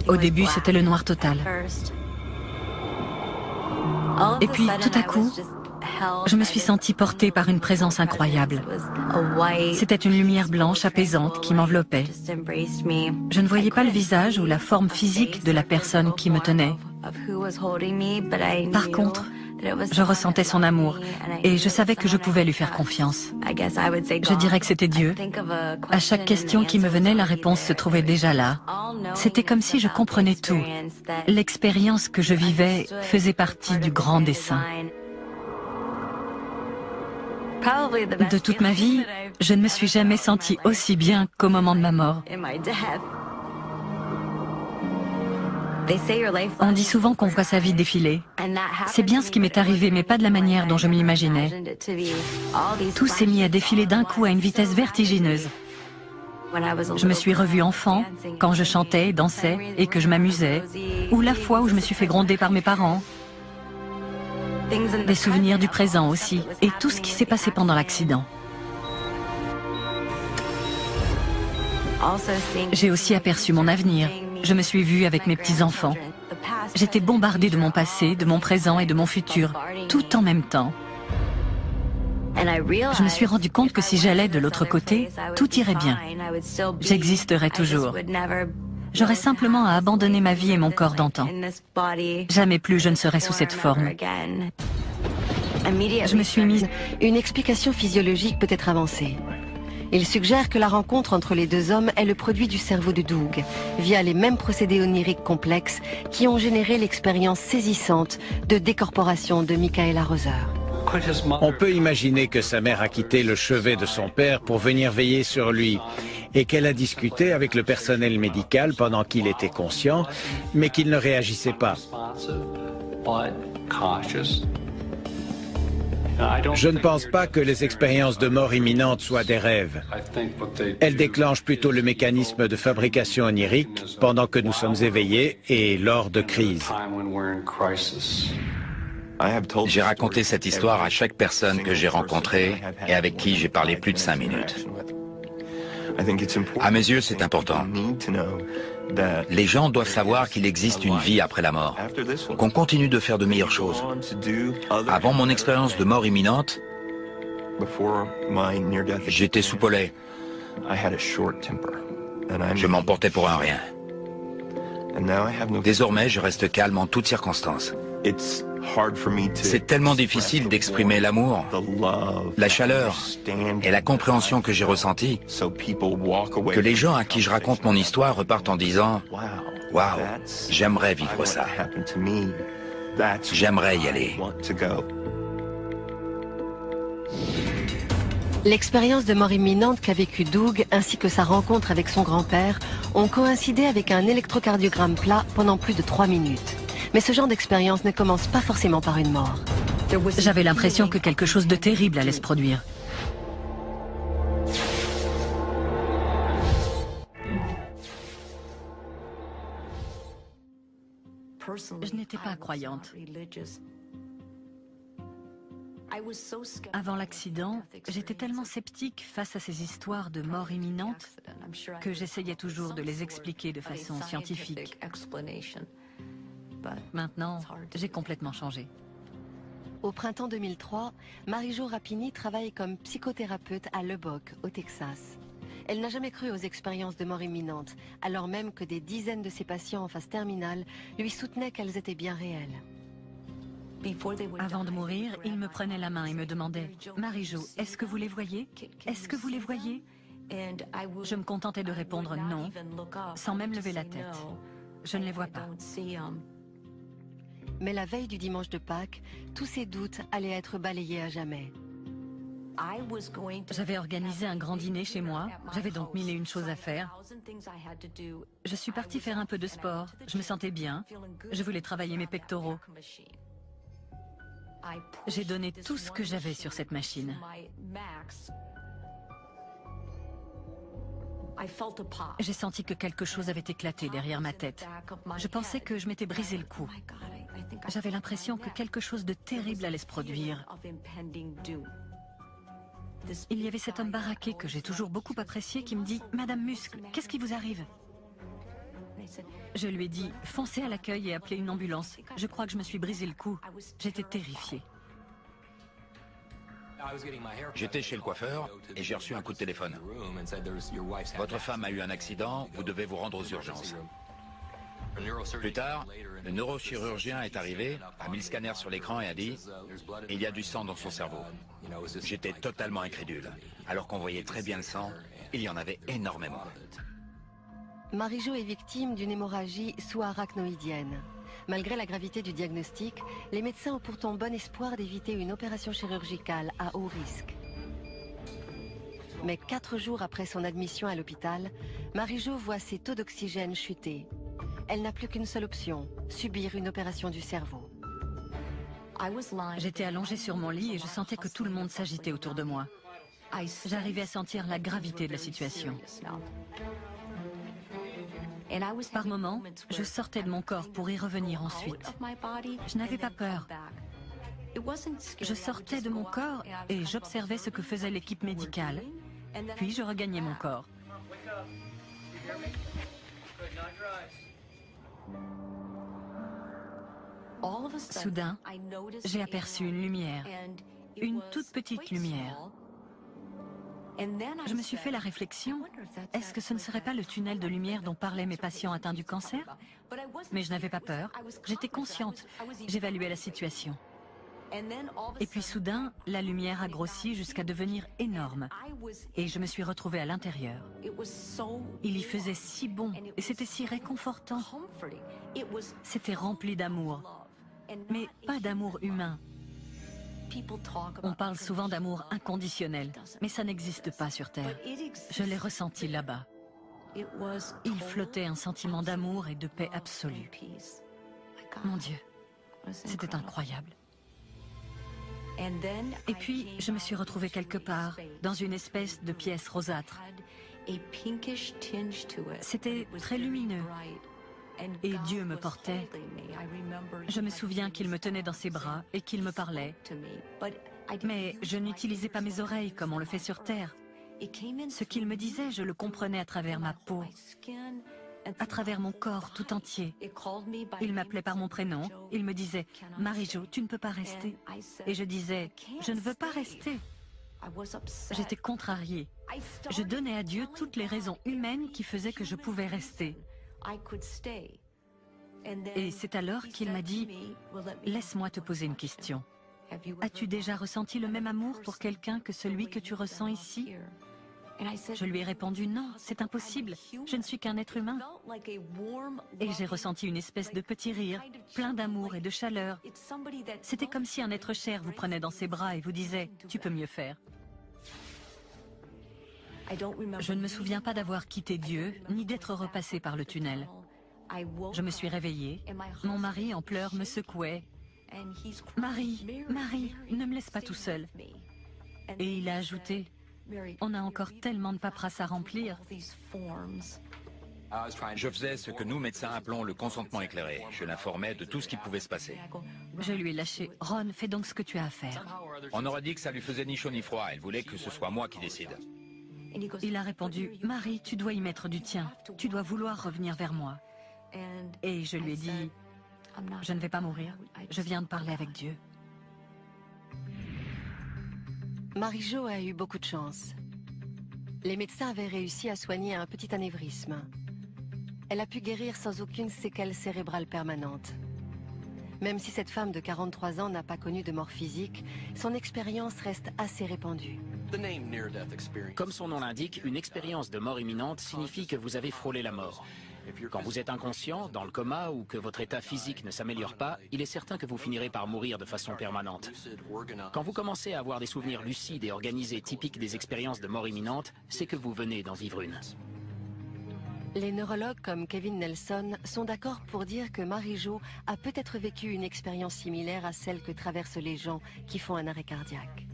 Au début, c'était le noir total. Et puis, tout à coup, je me suis sentie portée par une présence incroyable. C'était une lumière blanche apaisante qui m'enveloppait. Je ne voyais pas le visage ou la forme physique de la personne qui me tenait. Par contre, je ressentais son amour et je savais que je pouvais lui faire confiance. Je dirais que c'était Dieu. À chaque question qui me venait, la réponse se trouvait déjà là. C'était comme si je comprenais tout. L'expérience que je vivais faisait partie du grand dessein. De toute ma vie, je ne me suis jamais sentie aussi bien qu'au moment de ma mort. On dit souvent qu'on voit sa vie défiler. C'est bien ce qui m'est arrivé, mais pas de la manière dont je m'imaginais. Tout s'est mis à défiler d'un coup à une vitesse vertigineuse. Je me suis revue enfant, quand je chantais, dansais et que je m'amusais, ou la fois où je me suis fait gronder par mes parents. Des souvenirs du présent aussi, et tout ce qui s'est passé pendant l'accident. J'ai aussi aperçu mon avenir. Je me suis vue avec mes petits-enfants. J'étais bombardée de mon passé, de mon présent et de mon futur, tout en même temps. Je me suis rendu compte que si j'allais de l'autre côté, tout irait bien. J'existerais toujours. J'aurais simplement à abandonner ma vie et mon corps d'antan. Jamais plus je ne serai sous cette forme. Je me suis mise...
Une explication physiologique peut être avancée. Il suggère que la rencontre entre les deux hommes est le produit du cerveau de Doug, via les mêmes procédés oniriques complexes qui ont généré l'expérience saisissante de décorporation de Michaela Roser.
On peut imaginer que sa mère a quitté le chevet de son père pour venir veiller sur lui et qu'elle a discuté avec le personnel médical pendant qu'il était conscient, mais qu'il ne réagissait pas. Je ne pense pas que les expériences de mort imminente soient des rêves. Elles déclenchent plutôt le mécanisme de fabrication onirique pendant que nous sommes éveillés et lors de crises.
J'ai raconté cette histoire à chaque personne que j'ai rencontrée et avec qui j'ai parlé plus de 5 minutes. À mes yeux, c'est important. Les gens doivent savoir qu'il existe une vie après la mort, qu'on continue de faire de meilleures choses. Avant mon expérience de mort imminente, j'étais soupolé. Je m'emportais pour un rien. Désormais, je reste calme en toutes circonstances. C'est tellement difficile d'exprimer l'amour, la chaleur et la compréhension que j'ai ressentie que les gens à qui je raconte mon histoire repartent en disant « Waouh, j'aimerais vivre ça. J'aimerais y aller. »
L'expérience de mort imminente qu'a vécu Doug ainsi que sa rencontre avec son grand-père ont coïncidé avec un électrocardiogramme plat pendant plus de 3 minutes. Mais ce genre d'expérience ne commence pas forcément par une mort.
J'avais l'impression que quelque chose de terrible allait se produire. Je n'étais pas croyante. Avant l'accident, j'étais tellement sceptique face à ces histoires de mort imminente que j'essayais toujours de les expliquer de façon scientifique. Maintenant, j'ai complètement changé.
Au printemps 2003, Marie-Jo Rapini travaille comme psychothérapeute à Lubbock, au Texas. Elle n'a jamais cru aux expériences de mort imminente, alors même que des dizaines de ses patients en phase terminale lui soutenaient qu'elles étaient bien réelles.
Avant de mourir, il me prenait la main et me demandait « Marie-Jo, est-ce que vous les voyez? Est-ce que vous les voyez ?» Je me contentais de répondre « non », sans même lever la tête. Je ne les vois pas.
Mais la veille du dimanche de Pâques, tous ces doutes allaient être balayés à jamais.
J'avais organisé un grand dîner chez moi, j'avais donc 1000 et une choses à faire. Je suis partie faire un peu de sport, je me sentais bien, je voulais travailler mes pectoraux. J'ai donné tout ce que j'avais sur cette machine. J'ai senti que quelque chose avait éclaté derrière ma tête. Je pensais que je m'étais brisé le cou. J'avais l'impression que quelque chose de terrible allait se produire. Il y avait cet homme baraqué que j'ai toujours beaucoup apprécié qui me dit « Madame Muscle, qu'est-ce qui vous arrive ?» Je lui ai dit « Foncez à l'accueil et appelez une ambulance. Je crois que je me suis brisé le cou. » J'étais terrifiée.
J'étais chez le coiffeur et j'ai reçu un coup de téléphone. Votre femme a eu un accident, vous devez vous rendre aux urgences. Plus tard, le neurochirurgien est arrivé, a mis le scanner sur l'écran et a dit « Il y a du sang dans son cerveau ». J'étais totalement incrédule. Alors qu'on voyait très bien le sang, il y en avait énormément.
Marie-Jo est victime d'une hémorragie sous-arachnoïdienne. Malgré la gravité du diagnostic, les médecins ont pourtant bon espoir d'éviter une opération chirurgicale à haut risque. Mais 4 jours après son admission à l'hôpital, Marie-Jo voit ses taux d'oxygène chuter. Elle n'a plus qu'une seule option, subir une opération du cerveau.
J'étais allongée sur mon lit et je sentais que tout le monde s'agitait autour de moi. J'arrivais à sentir la gravité de la situation. Par moments, je sortais de mon corps pour y revenir ensuite. Je n'avais pas peur. Je sortais de mon corps et j'observais ce que faisait l'équipe médicale. Puis je regagnais mon corps. Soudain, j'ai aperçu une lumière, une toute petite lumière. Je me suis fait la réflexion, est-ce que ce ne serait pas le tunnel de lumière dont parlaient mes patients atteints du cancer? Mais je n'avais pas peur, j'étais consciente, j'évaluais la situation. Et puis soudain, la lumière a grossi jusqu'à devenir énorme. Et je me suis retrouvée à l'intérieur. Il y faisait si bon et c'était si réconfortant. C'était rempli d'amour, mais pas d'amour humain. On parle souvent d'amour inconditionnel, mais ça n'existe pas sur Terre. Je l'ai ressenti là-bas. Il flottait un sentiment d'amour et de paix absolue. Mon Dieu, c'était incroyable. Et puis, je me suis retrouvée quelque part, dans une espèce de pièce rosâtre. C'était très lumineux. Et Dieu me portait. Je me souviens qu'il me tenait dans ses bras et qu'il me parlait. Mais je n'utilisais pas mes oreilles comme on le fait sur Terre. Ce qu'il me disait, je le comprenais à travers ma peau, à travers mon corps tout entier. Il m'appelait par mon prénom, il me disait « Marie-Jo, tu ne peux pas rester ». Et je disais « Je ne veux pas rester ». J'étais contrariée. Je donnais à Dieu toutes les raisons humaines qui faisaient que je pouvais rester. Et c'est alors qu'il m'a dit « Laisse-moi te poser une question. As-tu déjà ressenti le même amour pour quelqu'un que celui que tu ressens ici ?» Je lui ai répondu « Non, c'est impossible, je ne suis qu'un être humain. » Et j'ai ressenti une espèce de petit rire, plein d'amour et de chaleur. C'était comme si un être cher vous prenait dans ses bras et vous disait « Tu peux mieux faire. » Je ne me souviens pas d'avoir quitté Dieu, ni d'être repassée par le tunnel. Je me suis réveillée, mon mari en pleurs me secouait. « Marie, Marie, ne me laisse pas tout seul. » Et il a ajouté « On a encore tellement de paperasse à remplir. »
Je faisais ce que nous, médecins, appelons le consentement éclairé. Je l'informais de tout ce qui pouvait se passer.
Je lui ai lâché « Ron, fais donc ce que tu as à faire. »
On aurait dit que ça lui faisait ni chaud ni froid. Elle voulait que ce soit moi qui décide.
Il a répondu « Marie, tu dois y mettre du tien. Tu dois vouloir revenir vers moi. » Et je lui ai dit « Je ne vais pas mourir. Je viens de parler avec Dieu. »
Marie-Jo a eu beaucoup de chance. Les médecins avaient réussi à soigner un petit anévrisme. Elle a pu guérir sans aucune séquelle cérébrale permanente. Même si cette femme de 43 ans n'a pas connu de mort physique, son expérience reste assez répandue.
Comme son nom l'indique, une expérience de mort imminente signifie que vous avez frôlé la mort. Quand vous êtes inconscient, dans le coma ou que votre état physique ne s'améliore pas, il est certain que vous finirez par mourir de façon permanente. Quand vous commencez à avoir des souvenirs lucides et organisés typiques des expériences de mort imminente, c'est que vous venez d'en vivre une.
Les neurologues comme Kevin Nelson sont d'accord pour dire que Marie-Jo a peut-être vécu une expérience similaire à celle que traversent les gens qui font un arrêt cardiaque.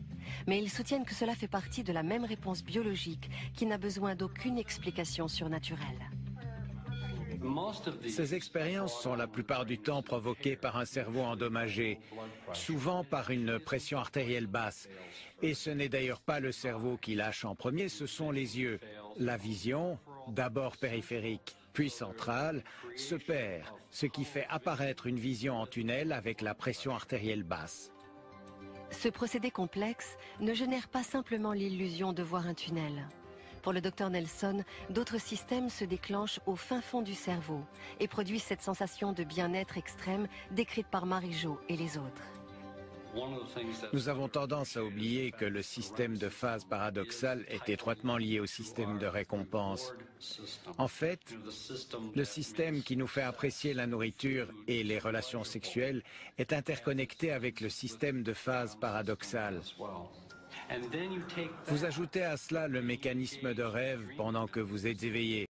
Mais ils soutiennent que cela fait partie de la même réponse biologique qui n'a besoin d'aucune explication surnaturelle.
Ces expériences sont la plupart du temps provoquées par un cerveau endommagé, souvent par une pression artérielle basse. Et ce n'est d'ailleurs pas le cerveau qui lâche en premier, ce sont les yeux. La vision, d'abord périphérique, puis centrale, se perd, ce qui fait apparaître une vision en tunnel avec la pression artérielle basse.
Ce procédé complexe ne génère pas simplement l'illusion de voir un tunnel. Pour le docteur Nelson, d'autres systèmes se déclenchent au fin fond du cerveau et produisent cette sensation de bien-être extrême décrite par Marie-Jo et les autres.
Nous avons tendance à oublier que le système de phase paradoxale est étroitement lié au système de récompense. En fait, le système qui nous fait apprécier la nourriture et les relations sexuelles est interconnecté avec le système de phase paradoxale. Vous ajoutez à cela le mécanisme de rêve pendant que vous êtes éveillé.